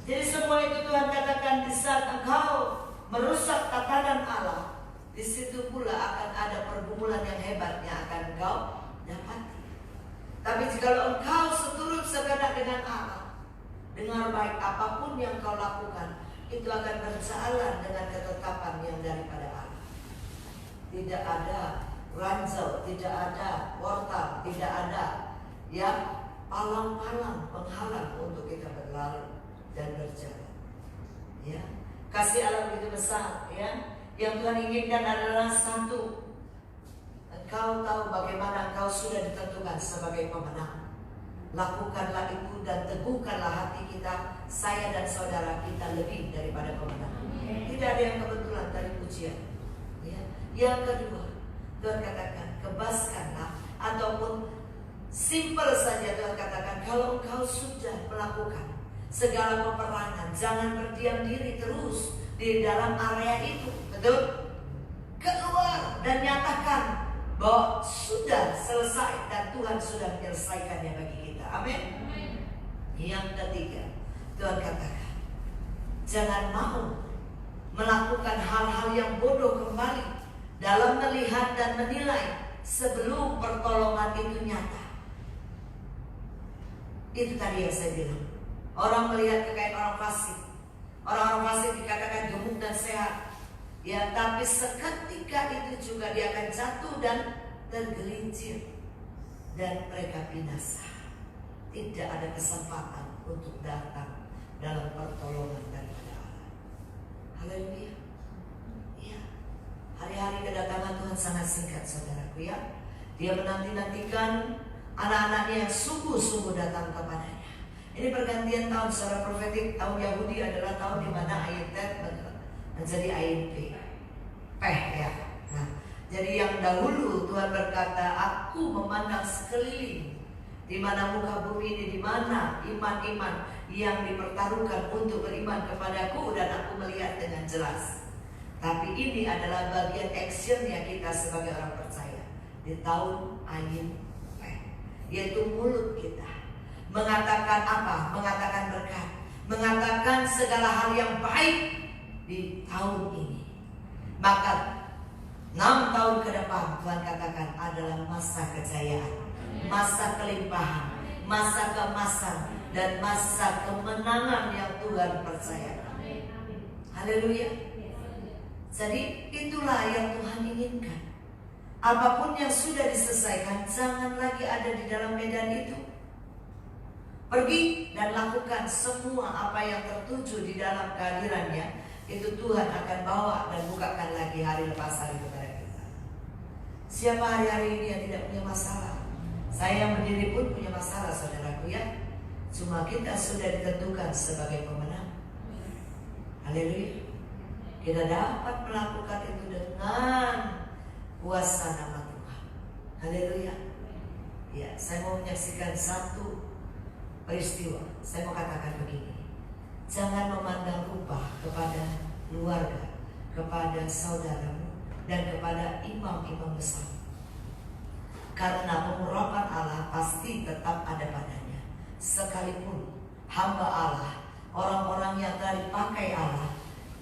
Jadi semua itu Tuhan katakan, di saat engkau merusak tatanan Allah, di situ pula akan ada pergumulan yang hebat yang akan engkau dapati. Tapi jika engkau seturut segenap dengan Allah, dengar baik, apapun yang kau lakukan itu akan berjalan dengan ketetapan yang daripada Allah. Tidak ada ranjau, tidak ada wortel, tidak ada, ya, palang-palang penghalang untuk kita berlari dan berjalan. Ya, kasih Allah begitu besar, ya. Yang Tuhan inginkan adalah satu, engkau tahu bagaimana engkau sudah ditentukan sebagai pemenang. Lakukanlah itu dan teguhkanlah hati kita, saya dan saudara kita lebih daripada pemenang. Tidak ada yang kebetulan dari pujian. Ya. Yang kedua, Tuhan katakan kebaskanlah, ataupun simple saja Tuhan katakan, kalau engkau sudah melakukan segala peperangan, jangan berdiam diri terus di dalam area itu. Betul? Keluar dan nyatakan bahwa sudah selesai dan Tuhan sudah menyelesaikannya bagi kita. Amin. Yang ketiga, Tuhan katakan, jangan mau melakukan hal-hal yang bodoh kembali dalam melihat dan menilai sebelum pertolongan itu nyata. Itu tadi yang saya bilang. Orang melihat kekayaan orang fasik. Orang-orang fasik dikatakan gemuk dan sehat. Ya, tapi seketika itu juga dia akan jatuh dan tergelincir. Dan mereka binasa. Tidak ada kesempatan untuk datang dalam pertolongan daripada Allah. Haleluya. Ya. Hari-hari kedatangan Tuhan sangat singkat, saudaraku, ya. Dia menanti-nantikan anak-anaknya yang sungguh-sungguh datang kepadanya. Ini pergantian tahun secara profetik. Tahun Yahudi adalah tahun di mana ayat Tet menjadi ayat Peh, ya. Nah, jadi yang dahulu Tuhan berkata, aku memandang sekeliling, di mana muka bumi ini, di mana iman-iman yang dipertaruhkan untuk beriman kepadaku, dan aku melihat dengan jelas. Tapi ini adalah bagian actionnya kita sebagai orang percaya di tahun ayat Peh, yaitu mulut kita mengatakan apa? Mengatakan berkat, mengatakan segala hal yang baik di tahun ini. Maka 6 tahun ke depan Tuhan katakan adalah masa kejayaan, masa kelimpahan, masa keemasan, dan masa kemenangan yang Tuhan percayakan. Haleluya. Jadi itulah yang Tuhan inginkan. Apapun yang sudah diselesaikan, jangan lagi ada di dalam medan itu. Pergi dan lakukan semua apa yang tertuju di dalam kehadirannya. Itu Tuhan akan bawa dan bukakan lagi hari lepas hari kepada kita. Siapa hari-hari ini yang tidak punya masalah? Saya yang berdiri pun punya masalah, saudaraku, ya. Cuma kita sudah ditentukan sebagai pemenang. Haleluya. Kita dapat melakukan itu dengan kuasa nama Tuhan. Haleluya. Ya, saya mau menyaksikan satu peristiwa. Saya mau katakan begini, jangan memandang rupa kepada keluarga, kepada saudaramu, dan kepada imam-imam besar. Karena pengurapan Allah pasti tetap ada padanya. Sekalipun hamba Allah, orang-orang yang telah dipakai Allah,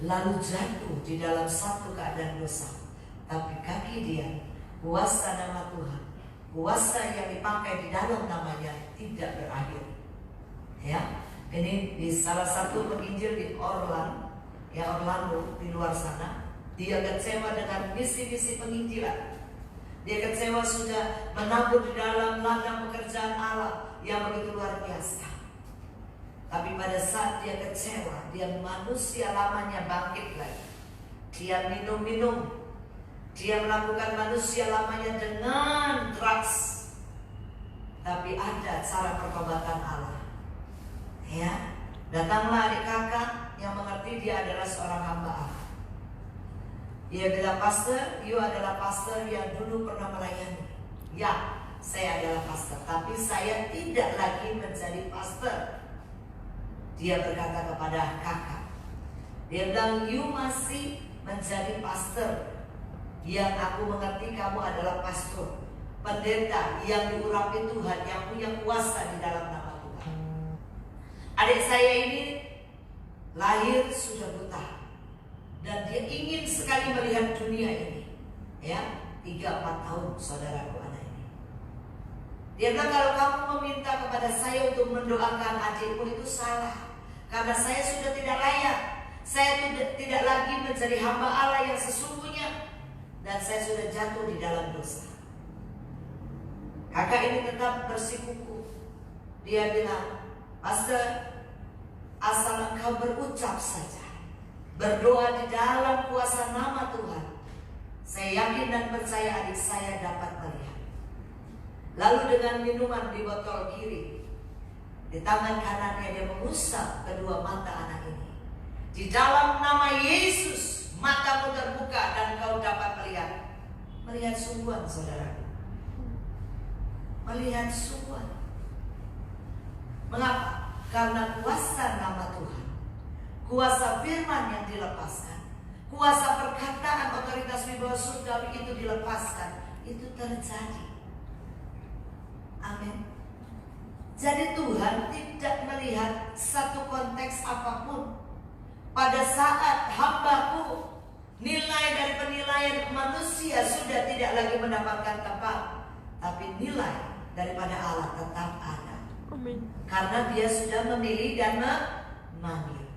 lalu jatuh di dalam satu keadaan dosa, tapi kaki dia, kuasa nama Tuhan, kuasa yang dipakai di dalam namanya tidak berakhir. Ya, ini di salah satu penginjil di Orlando di luar sana, dia kecewa dengan misi-misi penginjilan. Dia kecewa sudah menabur di dalam ladang pekerjaan Allah yang begitu luar biasa. Tapi pada saat dia kecewa, dia manusia lamanya bangkit lagi. Dia minum-minum, dia melakukan manusia lamanya dengan drugs. Tapi ada cara pertobatan Allah. Ya, datanglah adik kakak yang mengerti dia adalah seorang hamba Allah. Dia bilang, pastor, you adalah pastor yang dulu pernah melayani. Ya, saya adalah pastor, tapi saya tidak lagi menjadi pastor. Dia berkata kepada kakak, dia bilang, you masih menjadi pastor. Yang aku mengerti kamu adalah pastor, pendeta yang diurapi Tuhan, yang punya kuasa di dalam nama Tuhan. Adik saya ini lahir sudah buta, dan dia ingin sekali melihat dunia ini. Ya, 3-4 tahun saudaraku anak ini. Dia bilang, kalau kamu meminta kepada saya untuk mendoakan adikmu itu salah, karena saya sudah tidak layak. Saya tidak lagi menjadi hamba Allah yang sesungguhnya, dan saya sudah jatuh di dalam dosa. Kakak ini tetap bersikukuh. Dia bilang, Pastor, asal engkau berucap saja, berdoa di dalam kuasa nama Tuhan, saya yakin dan percaya adik saya dapat melihat. Lalu dengan minuman di botol kiri, di tangan kanannya dia mengusap kedua mata anak ini. Di dalam nama Yesus, matamu terbuka dan kau dapat melihat. Melihat sungguhan, saudara. Melihat sungguhan. Mengapa? Karena kuasa nama Tuhan, kuasa firman yang dilepaskan, kuasa perkataan otoritas wibawa surgawi itu dilepaskan, itu terjadi. Amin. Jadi Tuhan tidak melihat satu konteks apapun. Pada saat hamba-Ku, nilai dari penilaian manusia sudah tidak lagi mendapatkan tempat, tapi nilai daripada Allah tetap ada. Amin. Karena Dia sudah memilih dan memanggilnya.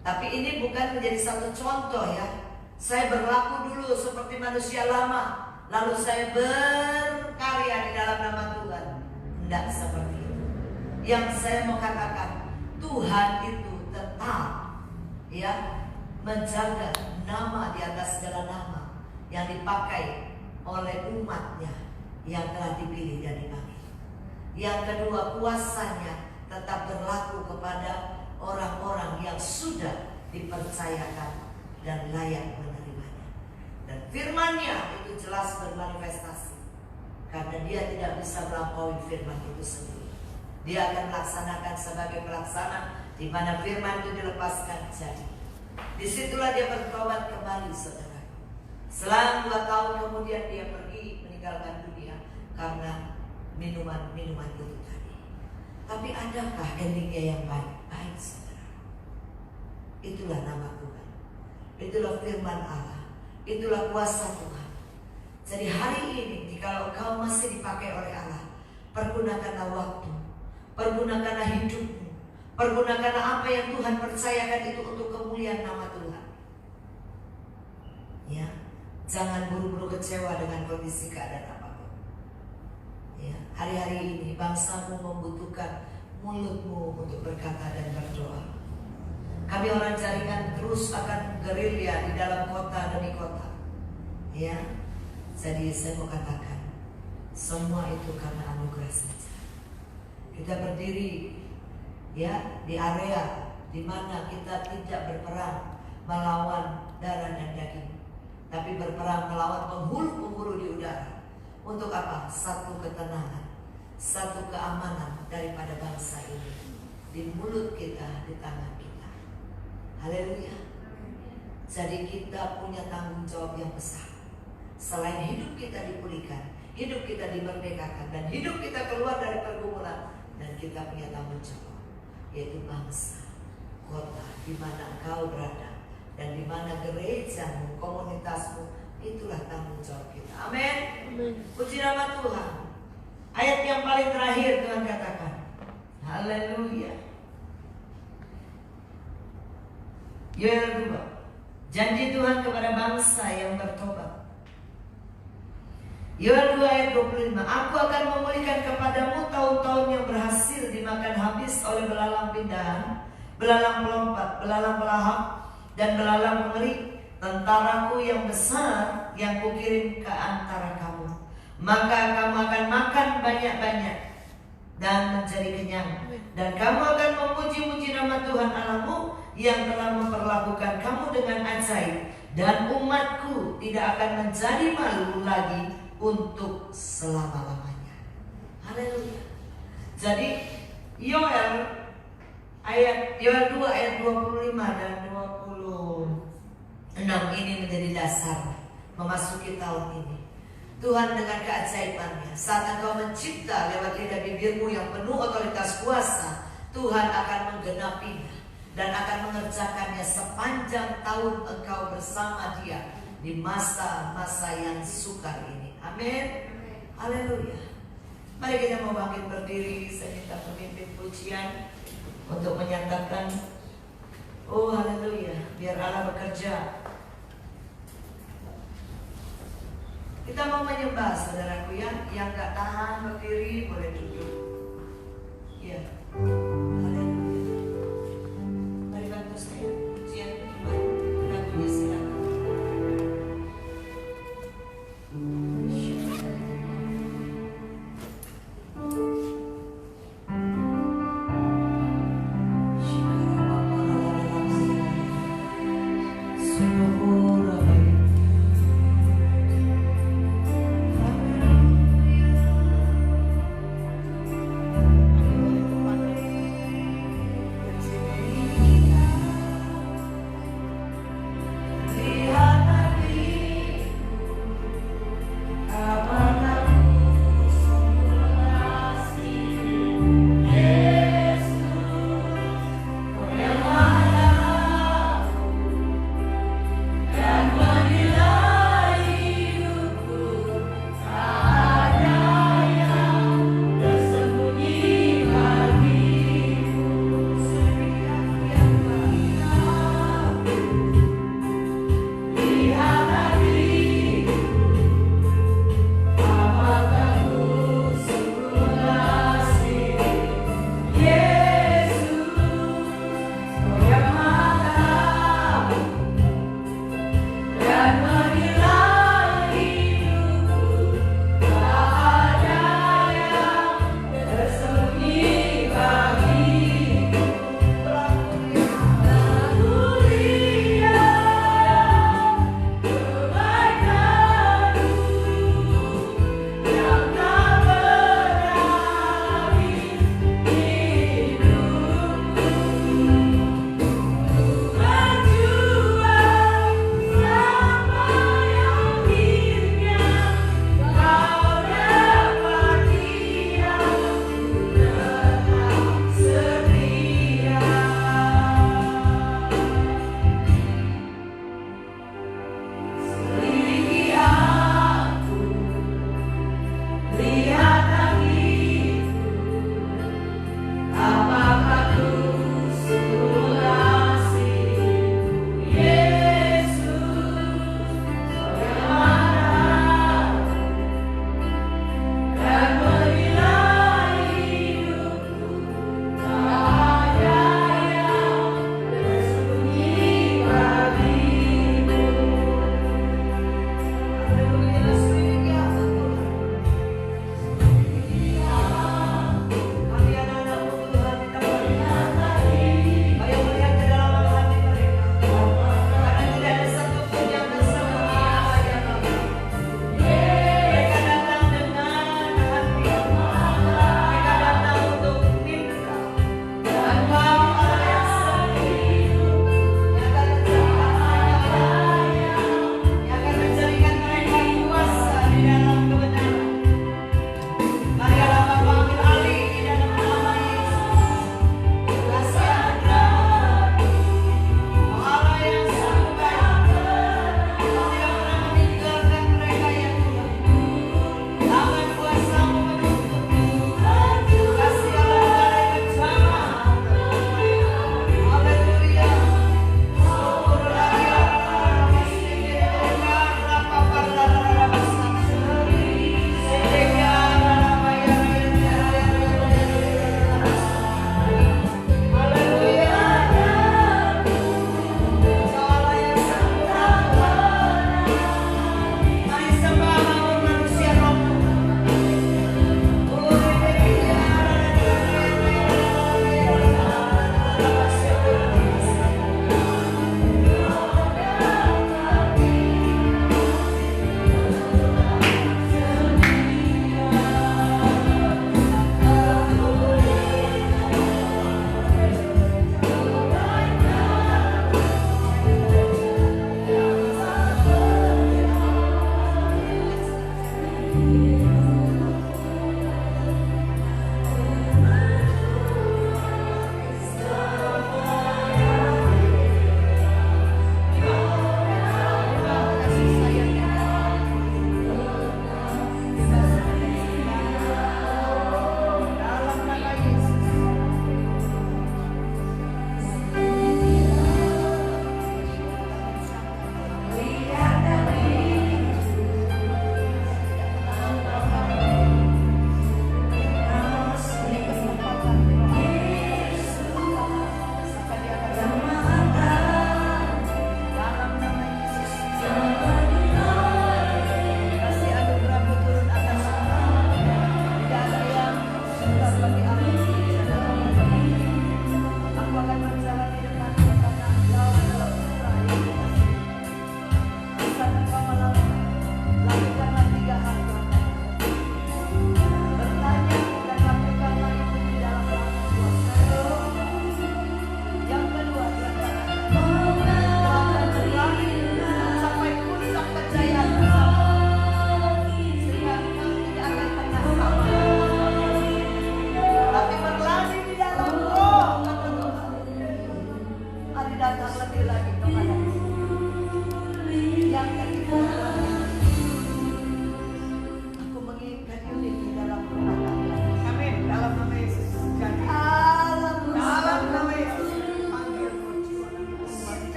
Tapi ini bukan menjadi satu contoh ya. Saya berlaku dulu seperti manusia lama, lalu saya berkarya di dalam nama Tuhan. Tidak seperti itu. Yang saya mau katakan, Tuhan itu tetap ya menjaga nama di atas segala nama yang dipakai oleh umatnya yang telah dipilih dan dipanggil. Yang kedua, kuasanya tetap berlaku kepada orang-orang yang sudah dipercayakan dan layak menerimanya. Dan firman-Nya itu jelas bermanifestasi, karena Dia tidak bisa melampaui firman itu sendiri. Dia akan melaksanakan sebagai pelaksana, di mana firman itu dilepaskan jadi. Disitulah dia bertobat kembali, saudara. Selang 2 tahun kemudian dia pergi meninggalkan dunia karena minuman-minuman itu tadi. Tapi adakah endingnya yang baik? Baik, saudara. Itulah nama Tuhan. Itulah firman Allah. Itulah kuasa Tuhan. Jadi hari ini, jika kau masih dipakai oleh Allah, pergunakanlah waktu, pergunakanlah hidupmu, pergunakanlah apa yang Tuhan percayakan itu untuk kemuliaan nama Tuhan. Ya, jangan buru-buru kecewa dengan kondisi keadaan apapun. Ya, hari-hari ini bangsamu membutuhkan mulutmu untuk berkata dan berdoa. Kami orang jaringan terus akan gerilya di dalam kota demi kota. Ya, jadi saya mau katakan, semua itu karena anugerah saja. Kita berdiri ya di area di mana kita tidak berperang melawan darah dan daging, tapi berperang melawan penghulu-penghulu di udara. Untuk apa? Satu ketenangan, satu keamanan daripada bangsa ini di mulut kita, di tangan kita. Haleluya. Jadi kita punya tanggung jawab yang besar. Selain hidup kita dipulihkan, hidup kita dimerdekakan, dan hidup kita keluar dari pergumulan, dan kita punya tanggung jawab, yaitu bangsa, kota di mana engkau berada, dan di mana gerejamu, komunitasmu, itulah tanggung jawab kita. Amin. Puji nama Tuhan. Ayat yang paling terakhir Tuhan katakan, haleluya. Yoel 2, janji Tuhan kepada bangsa yang bertobat. Yoel 2 ayat 25, aku akan memulihkan kepadamu tahun-tahun yang berhasil dimakan habis oleh belalang pindahan, belalang pelompat, belalang pelahap, dan belalang pengering, tentaraku yang besar yang kukirim ke antara kamu. Maka kamu akan makan banyak-banyak dan menjadi kenyang, dan kamu akan memuji-muji nama Tuhan Allahmu yang telah memperlakukan kamu dengan ajaib, dan umatku tidak akan menjadi malu lagi untuk selama-lamanya. Haleluya. Jadi Yoel 2 ayat 25 dan 26 ini menjadi dasar memasuki tahun ini. Tuhan dengan keajaibannya, saat engkau mencipta lewat lidah bibirmu yang penuh otoritas kuasa, Tuhan akan menggenapinya dan akan mengerjakannya sepanjang tahun engkau bersama Dia di masa-masa yang sukar ini. Amin. Haleluya. Mari kita mau bangkit berdiri. Saya minta pemimpin pujian untuk menyatakan, oh haleluya, biar Allah bekerja. Kita mau menyembah, saudaraku, yang gak tahan berdiri boleh duduk.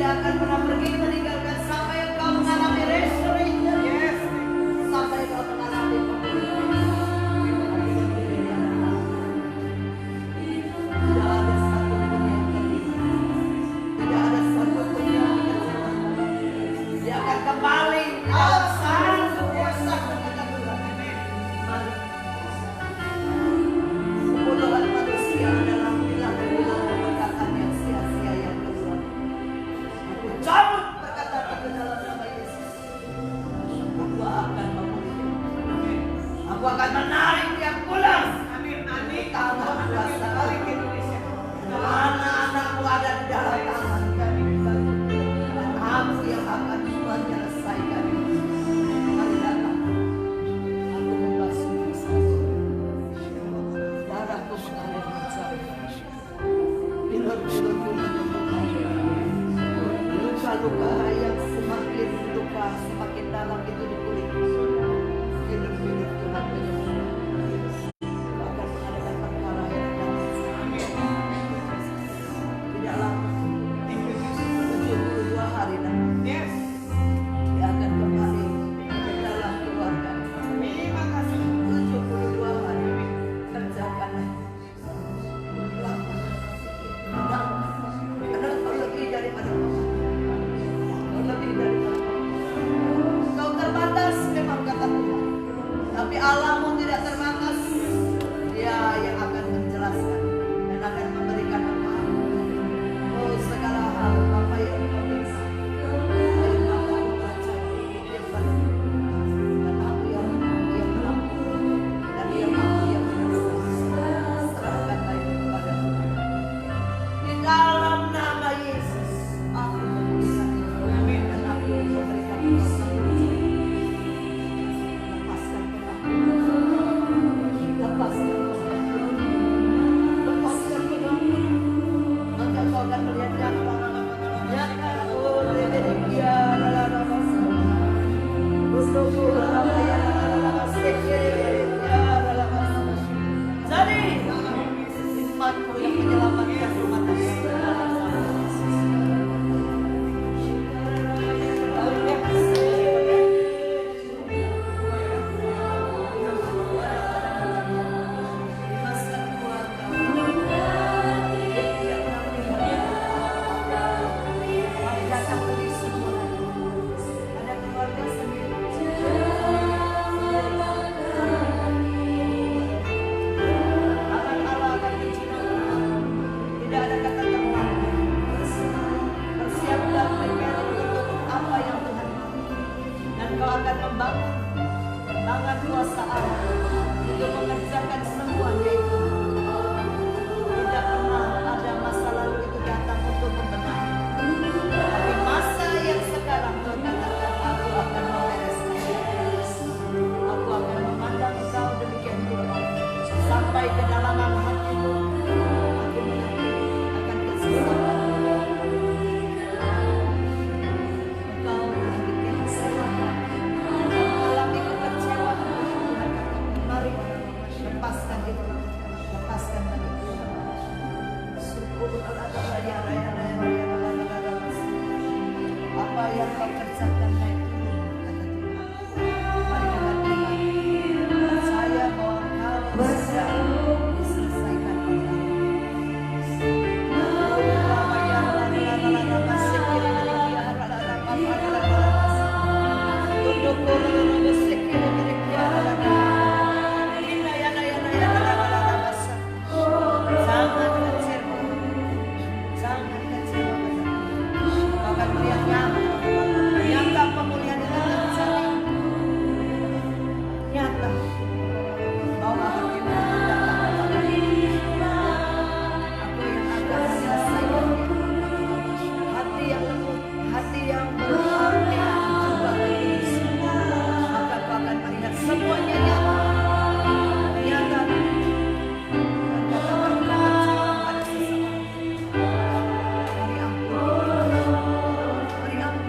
tidak akan pernah pergi meninggalkan sampai engkau mengalami restoration. Yes. Sampai engkau mengalami pemulihan. Tidak ada satu pun yang terima. Tidak ada satu pun yang kecewa. Dia akan kembali dalam satu kuasa kata Tuhan. Mari. Kebodohan manusia adalah bilang-bilang perkataan yang sia-sia yang keluar. Aku cabut perkataan itu dalam nama Yesus. Aku akan memulihkan. Aku akan menarik dia pulang. Amin. Amin. Tangan kuasa balik Indonesia. Anak-anakmu ada di dalam tangan kami. Dan aku yang akan menyelesaikan ini. Mari datang. Aku membasuh dosamu. Darahku mengalir mencapai. Bilur-bilurku menyembuhkan. Luka-luka yang semakin luka, semakin dalam itu dipulihkan. Bilur-bilur Tuhan menyembuhkan. Akan mengadakan perkara yang dalam. Tidak lama. 72 hari nanti. Dia akan kembali ke dalam keluarga. 72 hari. Kerjakanlah. Karena kau lebih daripada Tuhan. Kau lebih daripada Tuhan. Kau terbatas memang kata Tuhan. Tapi Allahmu tidak terbatas. Dia yang akan menjelaskan dan akan memberikan apa. Oh segala hal apa yang kau bisa. Ayo matamu baca. Dia penuh. Dan aku yang mampu. Dan dia mampu yang menyelesaikan. Serahkanlah itu kepada Tuhan. Di dalam nama Yesus, aku memulihkan itu. Dan aku memberikan kuasa. Lepaskan pengakuan. Lepaskan pengakuan. Lepaskan pengakuan. Maka kau akan melihat nyata. Nyata. Oh, Rebekia, Lalabasa. Bustuku, Ramaya, Lalabasa. Rebekia, Lalabasa. Jadi, hikmatmu yang menyelamatkan umat Tuhan. Tidak ada kata terlambat. Persiapkan mereka untuk apa yang Tuhan mau. Dan kau akan membangun tangan kuasa Allah untuk mengerjakan semuanya itu. Tidak pernah ada masa lalu itu datang untuk membenahi. Tapi masa yang sekarang kau katakan aku akan membereskan. Aku akan memandang kau demikian Tuhan. Sampai ke dalam hatimu. Aku mengerti akan kesesakan. Engkau mengalami kekecewaan. Engkau mengalami kekecewaan. Mari lepaskan itu. Lepaskan tadi Tuhan. Syukur raya. Apa yang kau kerjakan naik turun kata Tuhan. Mari dengan iman. Percaya bahwa engkau bisa diselesaikan oleh Jangan kecewa. Kau akan melihat nyata pemulihan itu terjadi. Nyata. Bawa hatimu datang kepada Aku yang akan menyelesaikan hati yang lembut, hati yang berarti juga tulus. Maka kau akan melihat semuanya nyata. Nyata. Dan katakan kekecewaan pada seseorang. Mari ampuni. Mari ampuni.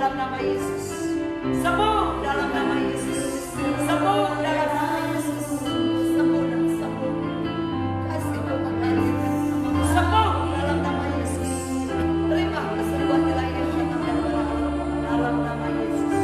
dalam nama Yesus. Sembuh dalam nama Yesus. Sembuh dalam nama Yesus. Sembuh dan sembuh. Kasih Tuhan hari ini. Sembuh dalam nama Yesus. Terima kesembuhan wilayah dalam nama Yesus. Dalam nama Yesus.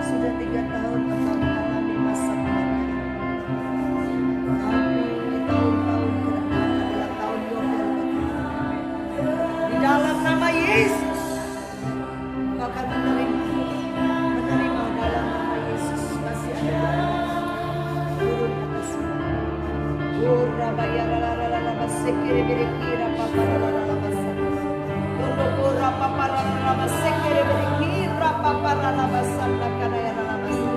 Sudah 3 tahun engkau mengalami masa kematian. Tapi tahun-tahun ke depan adalah tahun Yobel bagi kita. Di dalam nama Yesus, engkau akan menerima dalam nama Yesus. Masih ada turun atas Ura bayara la basekere berekira papara la basana. Dondo ura papara la basekere berekira papara la basana kana ya la basana.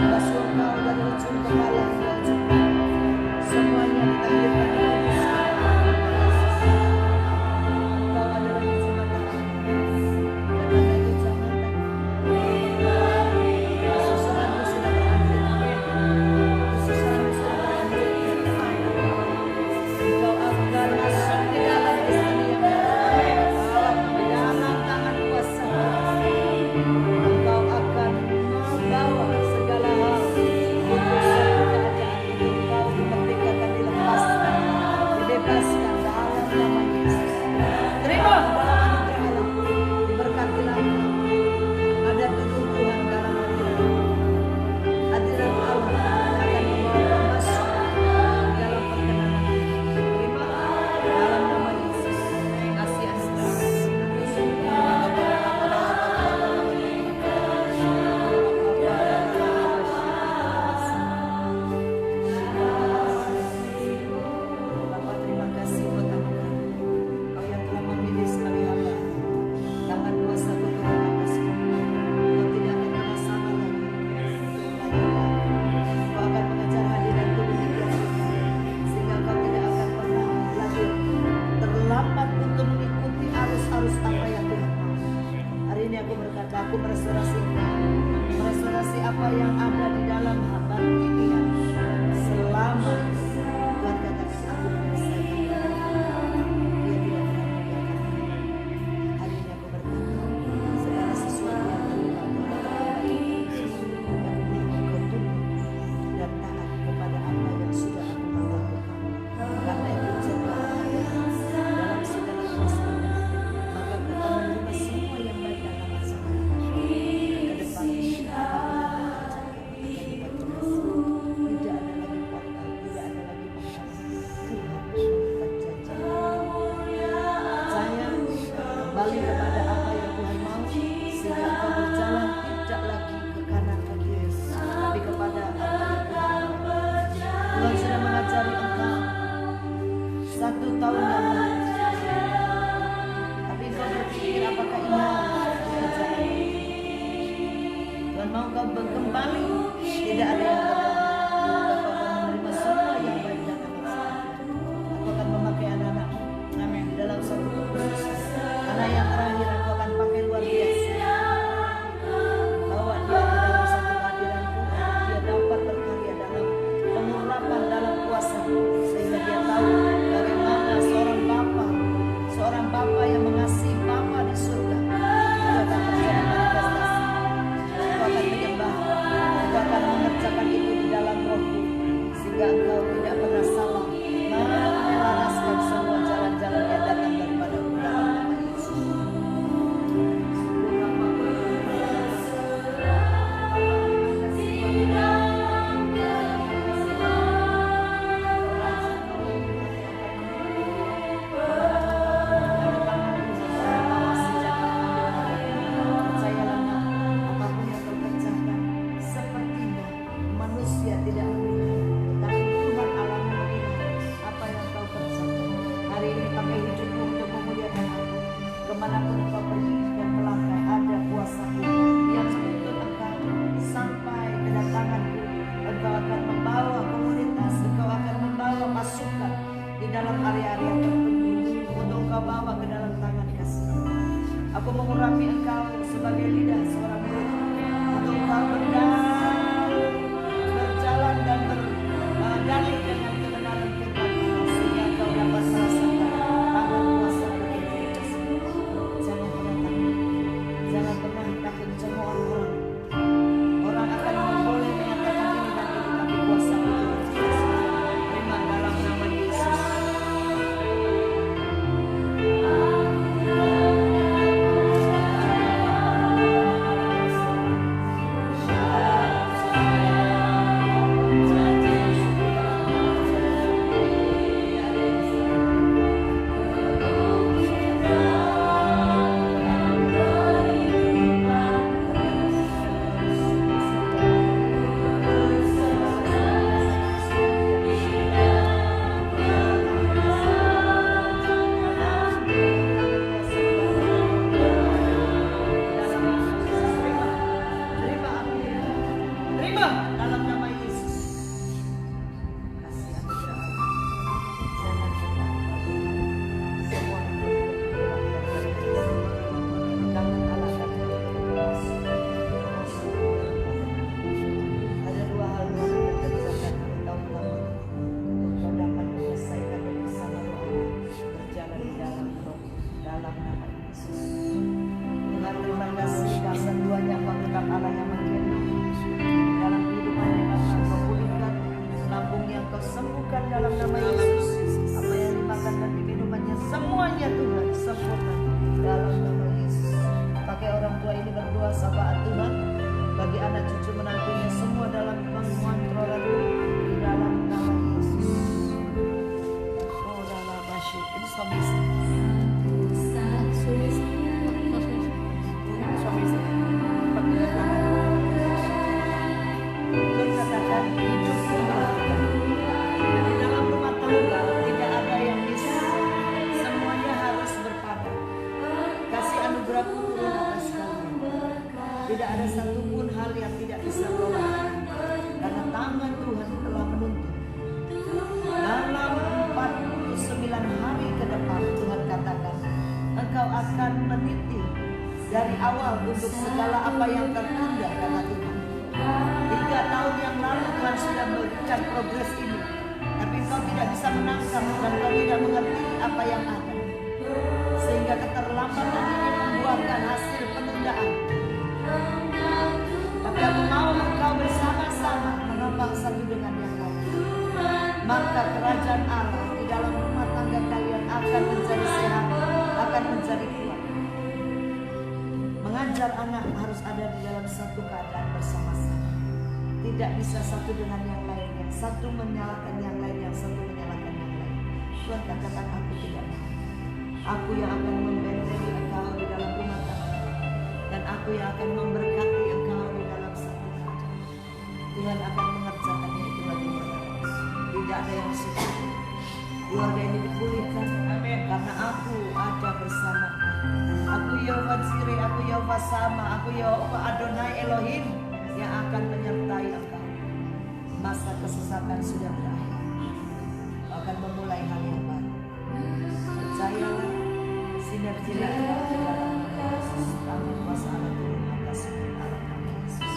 Basuh kau dari ujung kepala hingga ujung kaki. Semuanya ditakdirkan oleh Tuhan. Kau adalah kejamatan dan ada kejamatan. Kesusahanmu sudah berakhir. Kesusahanmu sudah berakhir. Engkau akan masuk di dalam istana yang dalam tangan kuasa Tuhan. awal untuk segala apa yang tertunda karena Tuhan. 3 tahun yang lalu Tuhan sudah memberikan progres ini, tapi engkau tidak bisa menangkap dan engkau tidak mengerti apa yang ada, sehingga keterlambatan ini membuahkan hasil penundaan. Tapi aku mau engkau bersama-sama menopang satu dengan yang lain, maka kerajaan Allah di dalam rumah tangga kalian akan menjadi sehat, akan menjadi kuat. Mengajar anak harus ada di dalam satu keadaan bersama-sama, tidak bisa satu dengan yang lainnya, satu menyalahkan yang lain, yang satu menyalahkan yang lain. Tuhan katakan, aku tidak mau. Aku yang akan membentengi engkau di dalam rumah tangga, dan aku yang akan memberkati engkau di dalam satu kerajaan. Tuhan akan mengerjakannya itu bagi mereka. Tidak ada yang sulit. Keluarga ini dipulihkan karena aku ada bersama. Aku Yehova Jireh, aku Yehova Sama, aku Yehova Adonai Elohim yang akan menyertai engkau. Masa kesesatan sudah berakhir. Kau akan memulai hal yang baru. Percayalah, sinergilah di dalam Yesus. Kami kuasa Allah turun atas Allah kami Yesus.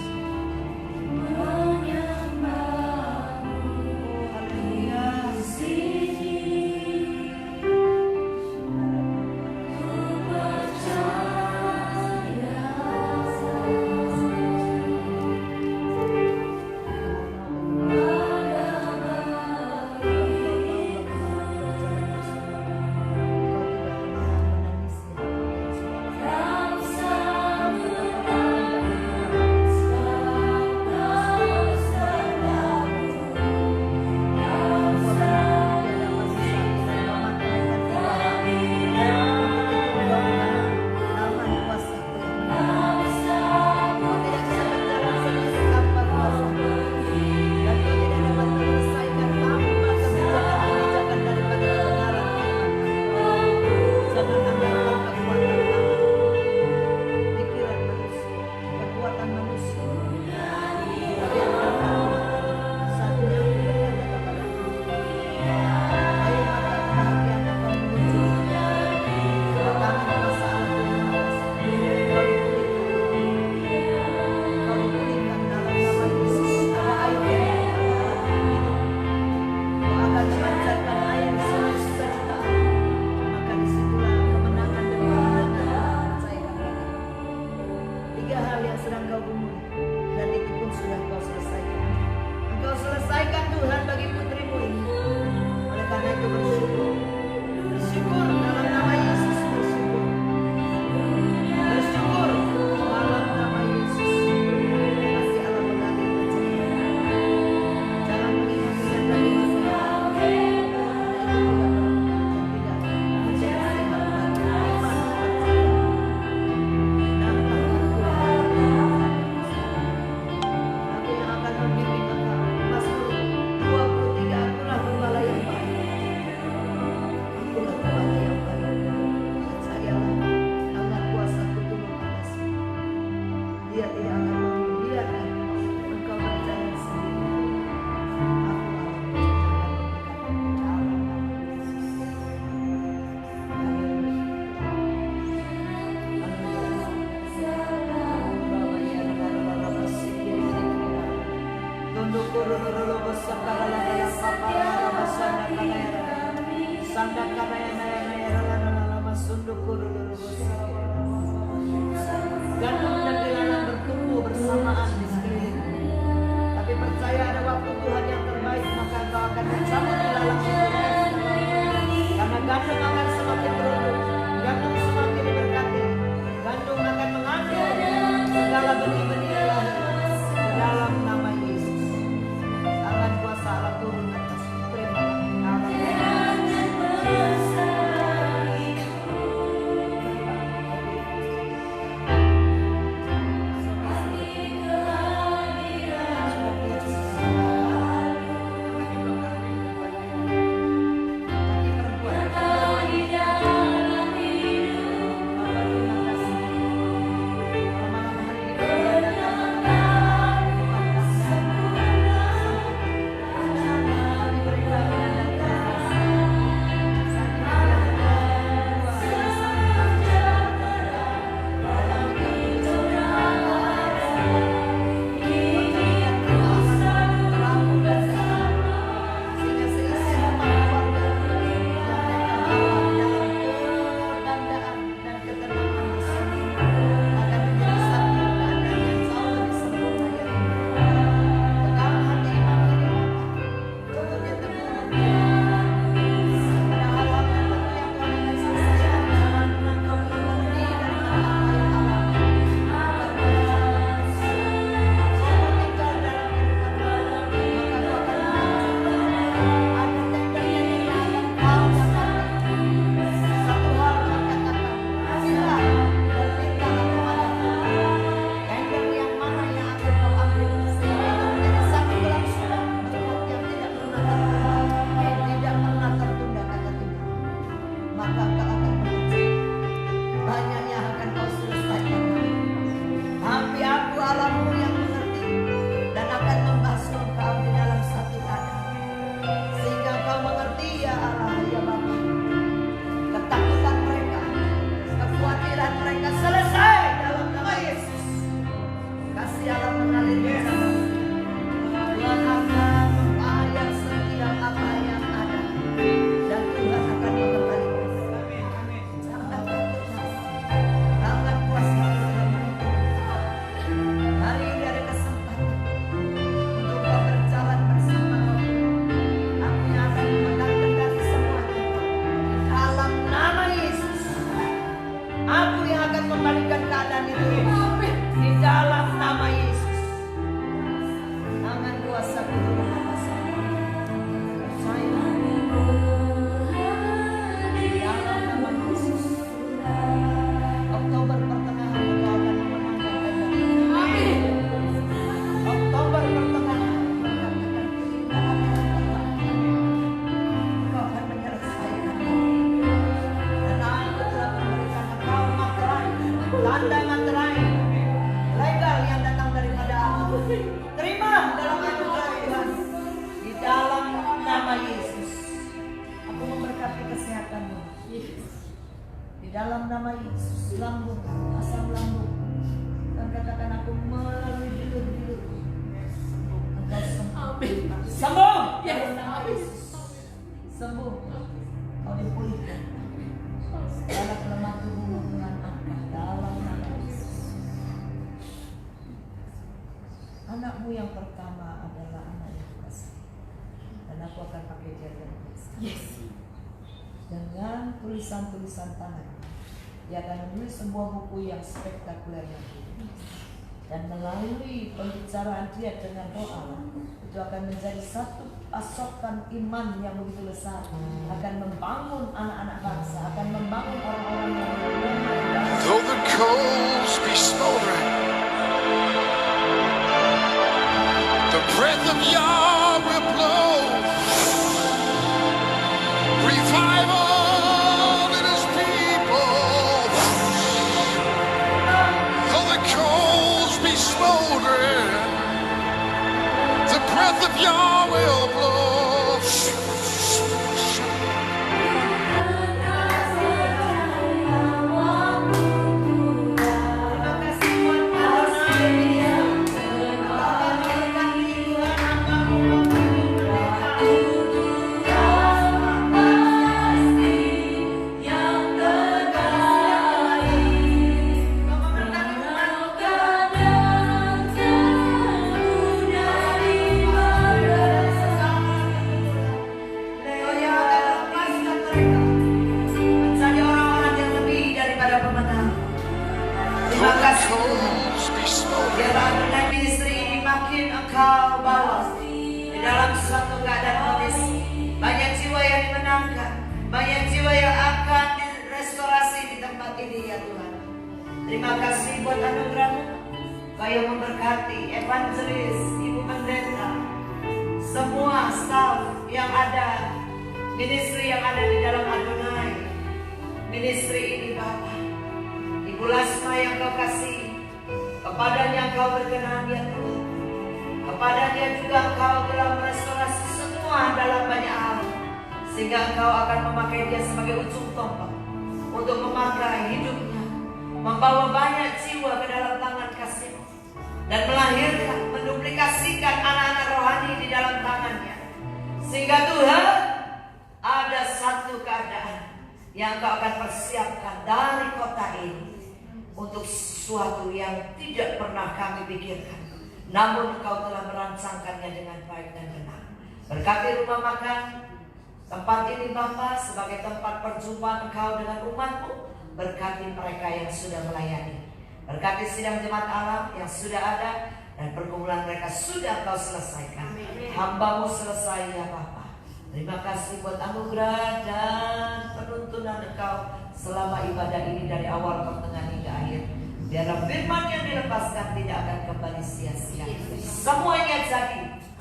Gandum dan ilalang bertumbuh bersamaan di sekeliling. Tapi percaya ada waktu Tuhan yang terbaik, maka engkau akan mencabut ilalang itu. Karena gandum akan semakin bertumbuh, gandum semakin diberkati, gandum akan mengandung segala benih-benih ilahi dalam nama Yesus. Tangan kuasa Allah turun atas terima kasih. Di dalam nama Yesus, lambung, asam lambung. Dan katakan aku melalui dilur-dilur. Engkau sembuh. Sembuh. Dalam nama Yesus. Sembuh. Kau dipulihkan. Segala kelemahan tubuhmu dengan angkat dalam nama Yesus. Anakmu yang pertama adalah anak yang kasih. Dan aku akan pakai dia dan yes. Dengan tulisan-tulisan tangan, dia akan menulis sebuah buku yang spektakuler nanti. Dan melalui pembicaraan dia dengan doa, itu akan menjadi satu pasokan iman yang begitu besar, akan membangun anak-anak bangsa, akan membangun orang-orang yang Though the coals be smoldering, the breath of Yah will blow. Revival in His people. Though the coals be smoldering, the breath of Yah will blow. Engkau bawa di dalam suatu keadaan kondisi. Banyak jiwa yang dimenangkan, banyak jiwa yang akan direstorasi di tempat ini ya Tuhan. Terima kasih buat anugerah-Mu. Kau yang memberkati evangelis, ibu pendeta, semua staff yang ada, ministry yang ada di dalam Adonai. Ministry ini Bapa, Ibu Lasma yang Kau kasih, kepadanya Kau berkenan ya Tuhan. Kepadanya juga Engkau telah merestorasi semua dalam banyak hal, sehingga Engkau akan memakai dia sebagai ujung tombak untuk memakai hidupnya, membawa banyak jiwa ke dalam tangan kasih-Mu, dan melahirkan, menduplikasikan anak-anak rohani di dalam tangannya, sehingga Tuhan ada satu keadaan yang Engkau akan persiapkan dari kota ini untuk sesuatu yang tidak pernah kami pikirkan. Namun Engkau telah merancangkannya dengan baik dan benar. Berkati rumah makan tempat ini Bapa sebagai tempat perjumpaan Engkau dengan umat-Mu. Berkati mereka yang sudah melayani. Berkati sidang jemaat alam yang sudah ada, dan pergumulan mereka sudah Engkau selesaikan. Hamba-Mu selesai ya Bapa. Terima kasih buat anugerah dan penuntunan Engkau selama ibadah ini dari awal pertengahan hingga akhir. Biarlah firman yang dilepaskan tidak akan kembali sia-sia. Semuanya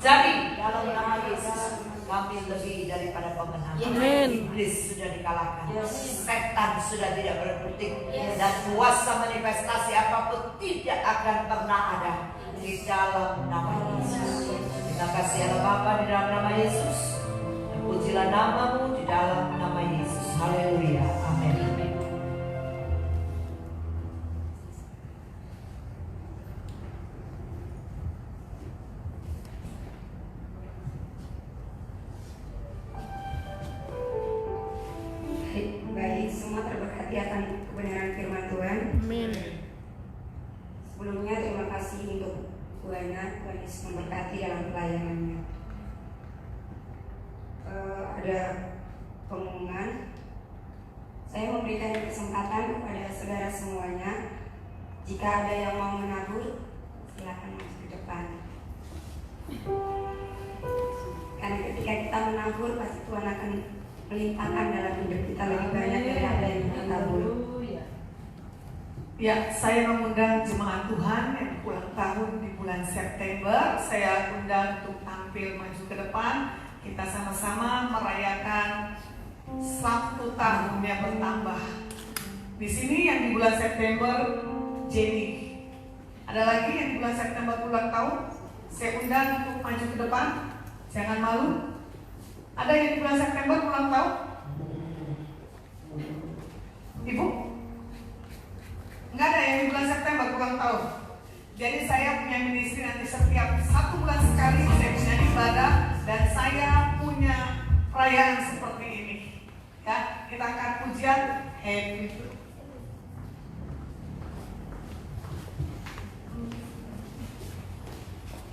jadi dalam nama Yesus. Kami lebih daripada pemenang. Iblis sudah dikalahkan, setan sudah tidak berkutik, dan kuasa manifestasi apapun tidak akan pernah ada di dalam nama Yesus. Terima kasih Allah Bapa di dalam nama Yesus, dan pujilah nama-Mu di dalam nama Yesus. Haleluya, amin. Baik, semua terberkati akan kebenaran firman Tuhan. Amin. Sebelumnya terima kasih untuk Bu Ana, Tuhan Yesus memberkati dalam pelayanannya. Ada pengumuman. Saya memberikan kesempatan kepada saudara semuanya. Jika ada yang mau menabur, silakan masuk ke depan. Karena ketika kita menabur, pasti Tuhan akan melimpahkan dalam hidup kita lebih banyak dari apa yang kita tabur. Ya, saya mengundang jemaat Tuhan yang ulang tahun di bulan September. Saya undang untuk tampil maju ke depan. Kita sama-sama merayakan 1 tahunnya bertambah. Di sini yang di bulan September, Jenny. Ada lagi yang di bulan September ulang tahun? Saya undang untuk maju ke depan. Jangan malu. Ada yang di bulan September ulang tahun? Ibu? Nggak ada yang di bulan September ulang tahun. Jadi saya punya ministry nanti setiap 1 bulan sekali saya punya ibadah dan saya punya perayaan seperti ini. Ya, kita akan pujian Happy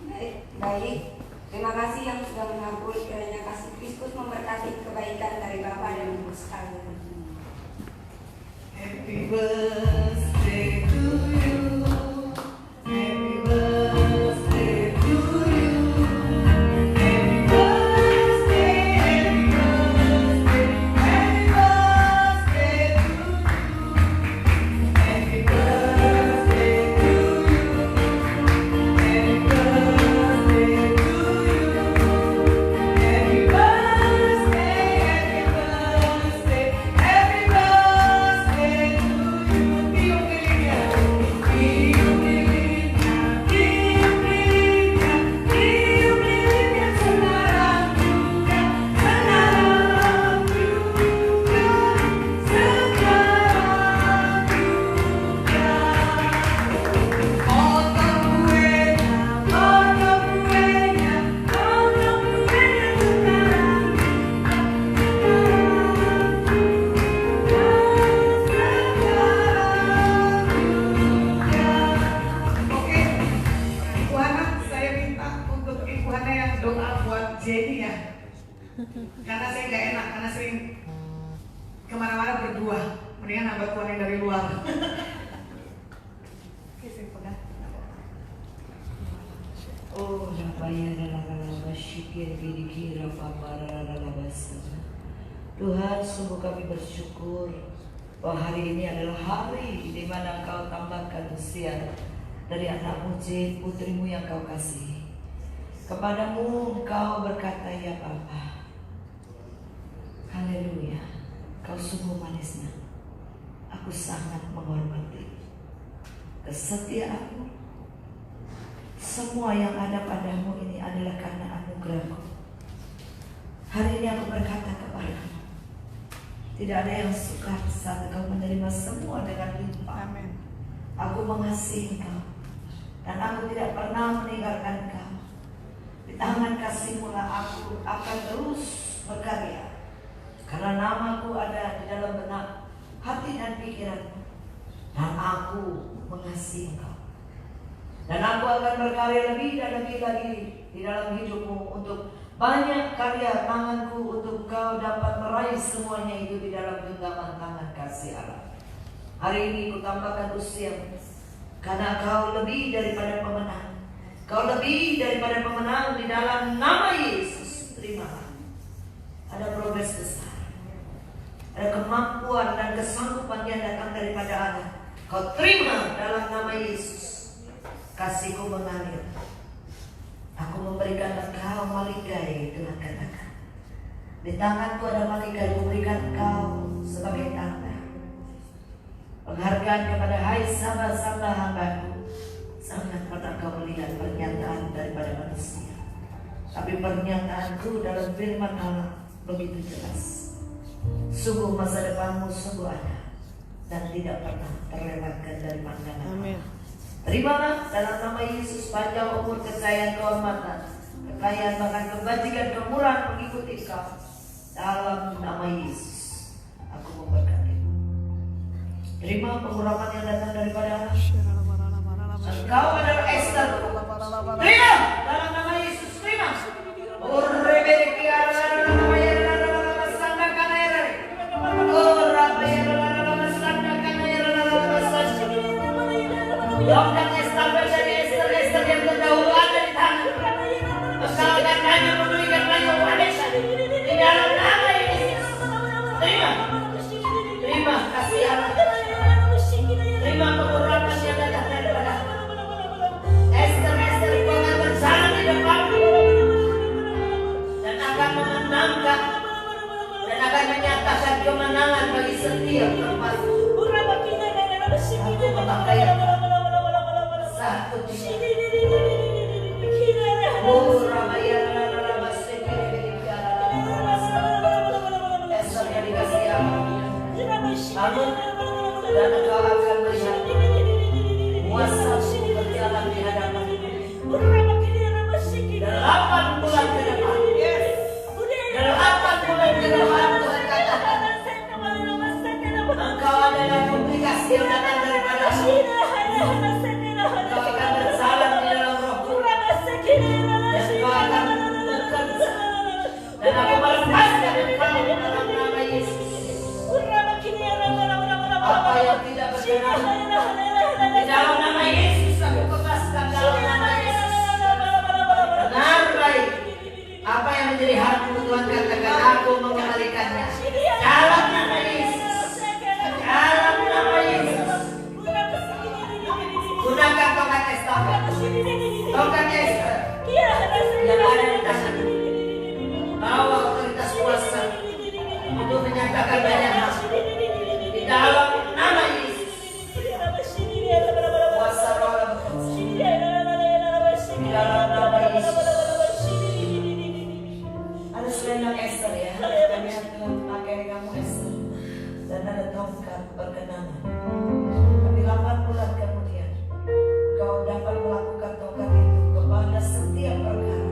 Birthday. Baik. Terima kasih yang sudah mengampuni, kiranya kasih Kristus memberkati kebaikan dari Bapa dan Ibu sekalian. Happy birthday to you. Happy birthday to you. Happy birthday, happy birthday, happy birthday to you. Happy birthday to you. Happy birthday to you. Happy birthday, happy birthday, happy birthday to you. Tiup lilinnya, tiup lilinnya, tiup lilinnya, tiup lilinnya sekarang juga, sekarang juga, sekarang juga. Potong kuenya, potong kuenya, potong kuenya sekarang. Oke, Ibu Hana, saya minta untuk Ibu Hana yang doa buat Jenny ya. Karena saya nggak enak, karena sering kemana-mana berdua. Mendingan nambah Tuhan yang dari luar. Oke, saya pegang. Oh, Tuhan, sungguh kami bersyukur bahwa hari ini adalah hari di mana Engkau tambahkan usia dari anakmu J, putrimu yang Kau kasihi. Kepadamu Engkau berkata, ya Bapa. Haleluya. Kau sungguh manisnya. Aku sangat menghormati kesetiaanmu. Semua yang ada padamu ini adalah karena anugerahmu. Hari ini aku berkata kepadamu, tidak ada yang sukar saat engkau menerima semua dengan limpah. Amin. Aku mengasihi engkau dan aku tidak pernah meninggalkan engkau. Di tangan kasih-Mu lah aku akan terus berkarya, karena namaku ada di dalam benak, hati dan pikiranmu, dan aku mengasihi engkau. Dan aku akan berkarya lebih dan lebih lagi di dalam hidupmu untuk banyak karya tanganku untuk kau dapat meraih semuanya itu di dalam genggaman tangan kasih Allah. Hari ini ku tambahkan usiamu karena kau lebih daripada pemenang. Kau lebih daripada pemenang di dalam nama Yesus. Terimalah. Ada progres besar. Ada kemampuan dan kesanggupan yang datang daripada Allah. Kau terima dalam nama Yesus. Kasihku mengalir. Aku memberikan engkau malikai, Tuhan katakan. Di tanganku ada malikai, memberikan engkau sebagai tanda. Penghargaan kepada hai sahabat-sahabat hambaku. Sangat pernah kau melihat pernyataan daripada manusia. Tapi pernyataanku dalam firman Allah begitu jelas. Sungguh masa depanmu sungguh ada dan tidak pernah terlewatkan dari pandangan. Amin. Terimalah dalam nama Yesus panjang umur, kekayaan, kehormatan, kekayaan bahkan kebajikan, kemurahan mengikuti kau. Dalam nama Yesus aku memberkatimu. Terima pengurapan yang datang daripada Allah. Engkau adalah Esther. Terima dalam nama Yesus. Terima. Yonggang Esther menjadi Esther yang terdahulu ada di tangan. Engkau akan hanya memberikan banyak wanita di dalam nama Yesus. Terima, terima kasih Allah. Terima pengurapan yang datang daripada Esther. Kau akan berjalan di depan dan akan memenangkan dan akan menyatakan kemenangan bagi setiap tempat. Aku memakai satu Esther yang dikasih Allah. Lalu dan engkau akan melihat menjadi hakmu Tuhan, katakan aku mengembalikannya. Dalam nama Yesus. Dalam nama Yesus. Gunakan tongkat estafet. Tongkat Esther yang ada di tangan. Bawa otoritas kuasa untuk menyatakan banyak hal. Di dalam nama Yesus. Kuasa roh bekerja. Di dalam nama Yesus. Ada selendang Esther ya. Kami akan pakai kamu Esther. Dan ada tongkat perkenanan. Tapi 8 bulan kemudian kau dapat melakukan tongkat itu kepada setiap perkara,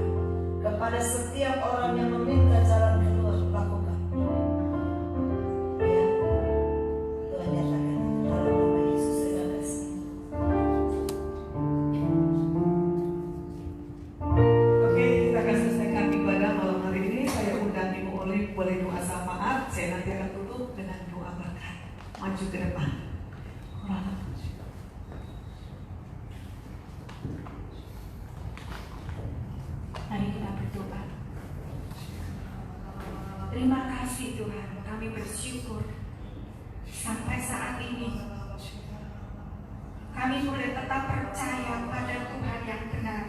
kepada setiap orang yang meminta jalan keluar, lakukan. Ya, Tuhan nyatakan dalam nama Yesus. Terima kasih. Oke, kita akan selesaikan ibadah malam hari ini. Saya undang Ibu Olive boleh doa syafaat. Saya nanti akan tutup dengan doa berkat. Maju ke depan. Mari kita berdoa. Terima kasih Tuhan, kami bersyukur sampai saat ini kami boleh tetap percaya pada Tuhan yang benar.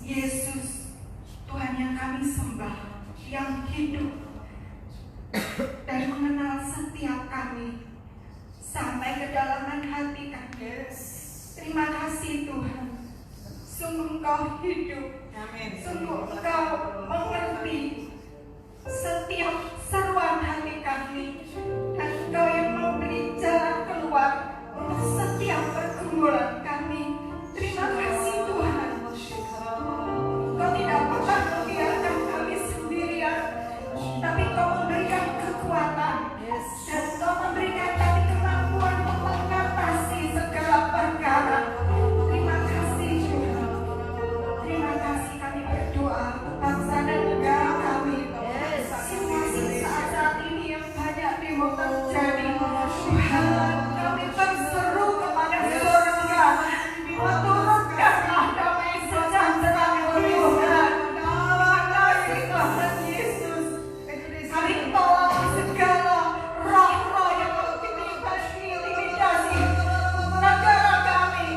Yesus, Tuhan yang kami sembah, yang hidup dan mengenal setiap kami sampai kedalaman hati kami. Terima kasih Tuhan. Sungguh Engkau hidup, sungguh Engkau mengerti setiap seruan hati kami, dan Engkau yang memberi jalan keluar untuk setiap pergumulan kami. Terima kasih Tuhan. Engkau tidak pernah membiarkan kami sendirian, tapi Engkau memberikan kekuatan, dan Engkau memberikan kami kemampuan untuk mengatasi segala perkara. Terima kasih Tuhan. Terima kasih, kami berdoa untuk bangsa dan negara kami. Situasi saat ini yang banyak demo terjadi, Tuhan, kami berseru kepada surga, turunkanlah damai sejahtera Tuhan. Terima kasih Tuhan Yesus. Kami tolak segala roh-roh yang mengintimidasi negara kami,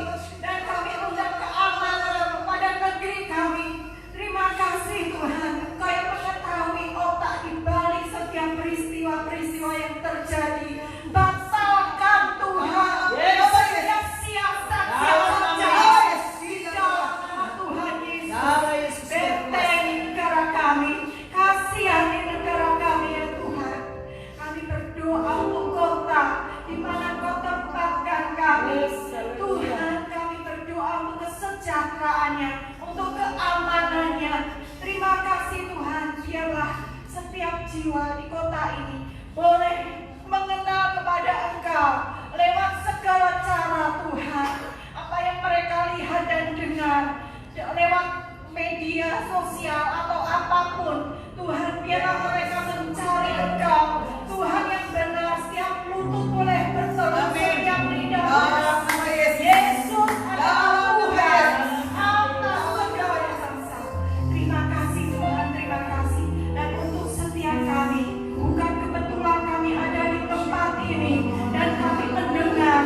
dan kami undang keamanan pada negeri kami. Terima kasih Tuhan, Engkau yang mengetahui otak di balik setiap peristiwa-peristiwa yang terjadi. Batalkan Tuhan setiap siasat jahat di dalam nama Tuhan Yesus. Bentengi negara kami, kasihani negara kami ya Tuhan. Kami berdoa untuk kota di mana Kau tempatkan kami. Tuhan, kami berdoa untuk kesejahteraannya, untuk keamanannya. Terima kasih Tuhan, biarlah setiap jiwa di kota ini boleh mengenal kepada Engkau lewat segala cara Tuhan. Apa yang mereka lihat dan dengar lewat media sosial atau apapun, Tuhan, biarlah mereka mencari Engkau, Tuhan yang benar. Setiap lutut boleh berseru, setiap lidah boleh. Yesus adalah Tuhan atas segala bangsa. Terima kasih Tuhan, terima kasih. Dan untuk setiap kami, bukan kebetulan kami ada di tempat ini dan kami mendengar,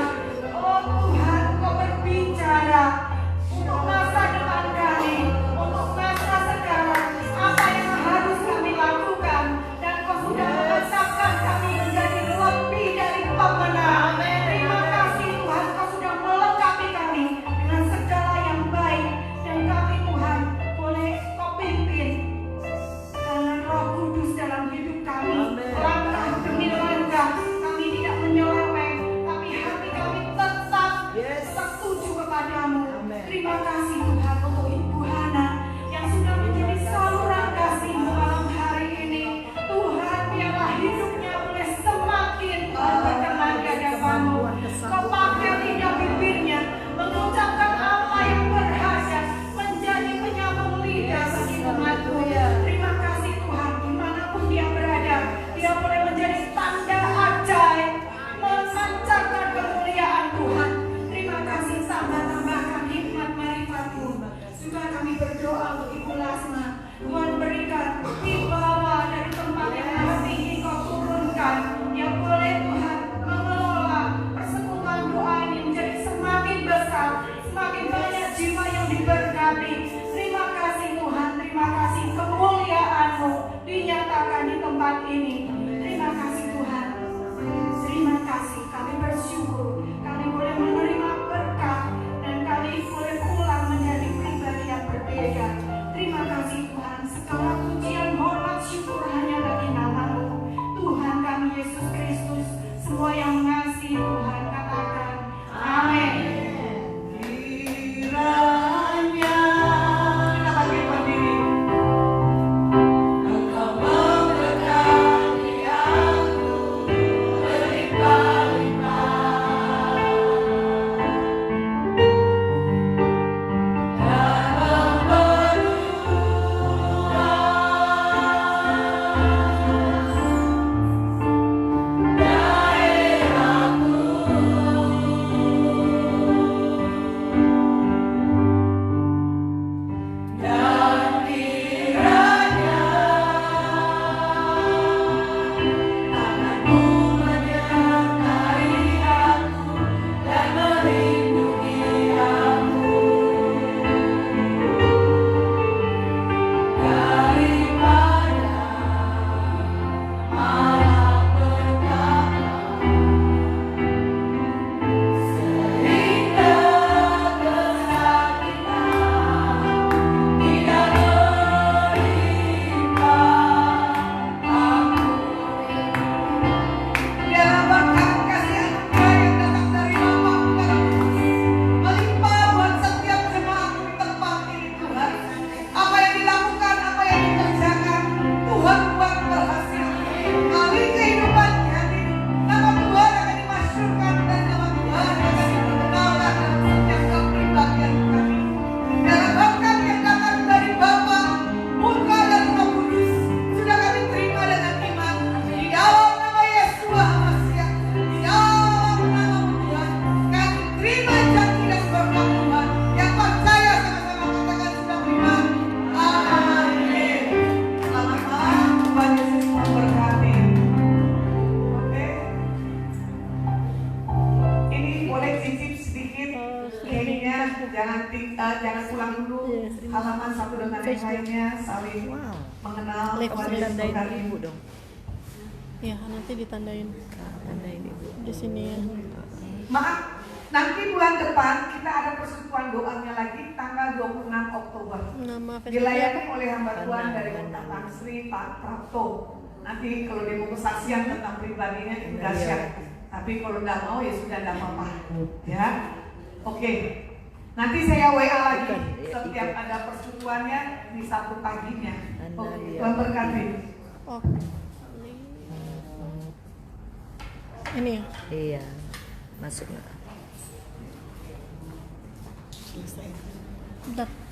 oh Tuhan, Kau berbicara untuk masa depan kami, untuk masa sekarang, apa yang harus kami lakukan. pengalaman satu dengan yang lainnya, saling mengenal, Live saling tandain berkati. ibu dong. Ya, nanti ditandain Tandain ibu. di sini ya. Maaf, nanti bulan depan kita ada persekutuan doanya lagi tanggal 26 Oktober. Nama Facebooknya Dilayani apa? oleh hamba Tuhan Pandang, dari Kota Tangsri, Pak Prapto. Nanti kalau dia mau kesaksian tentang pribadinya itu dahsyat. Tapi kalau nggak mau ya sudah nggak apa-apa. Ya, oke. Nanti saya WA lagi setiap ada persekutuannya di Sabtu paginya. Oke, Tuhan berkati. Oh. Ini ya. Iya, masuk. Bentar.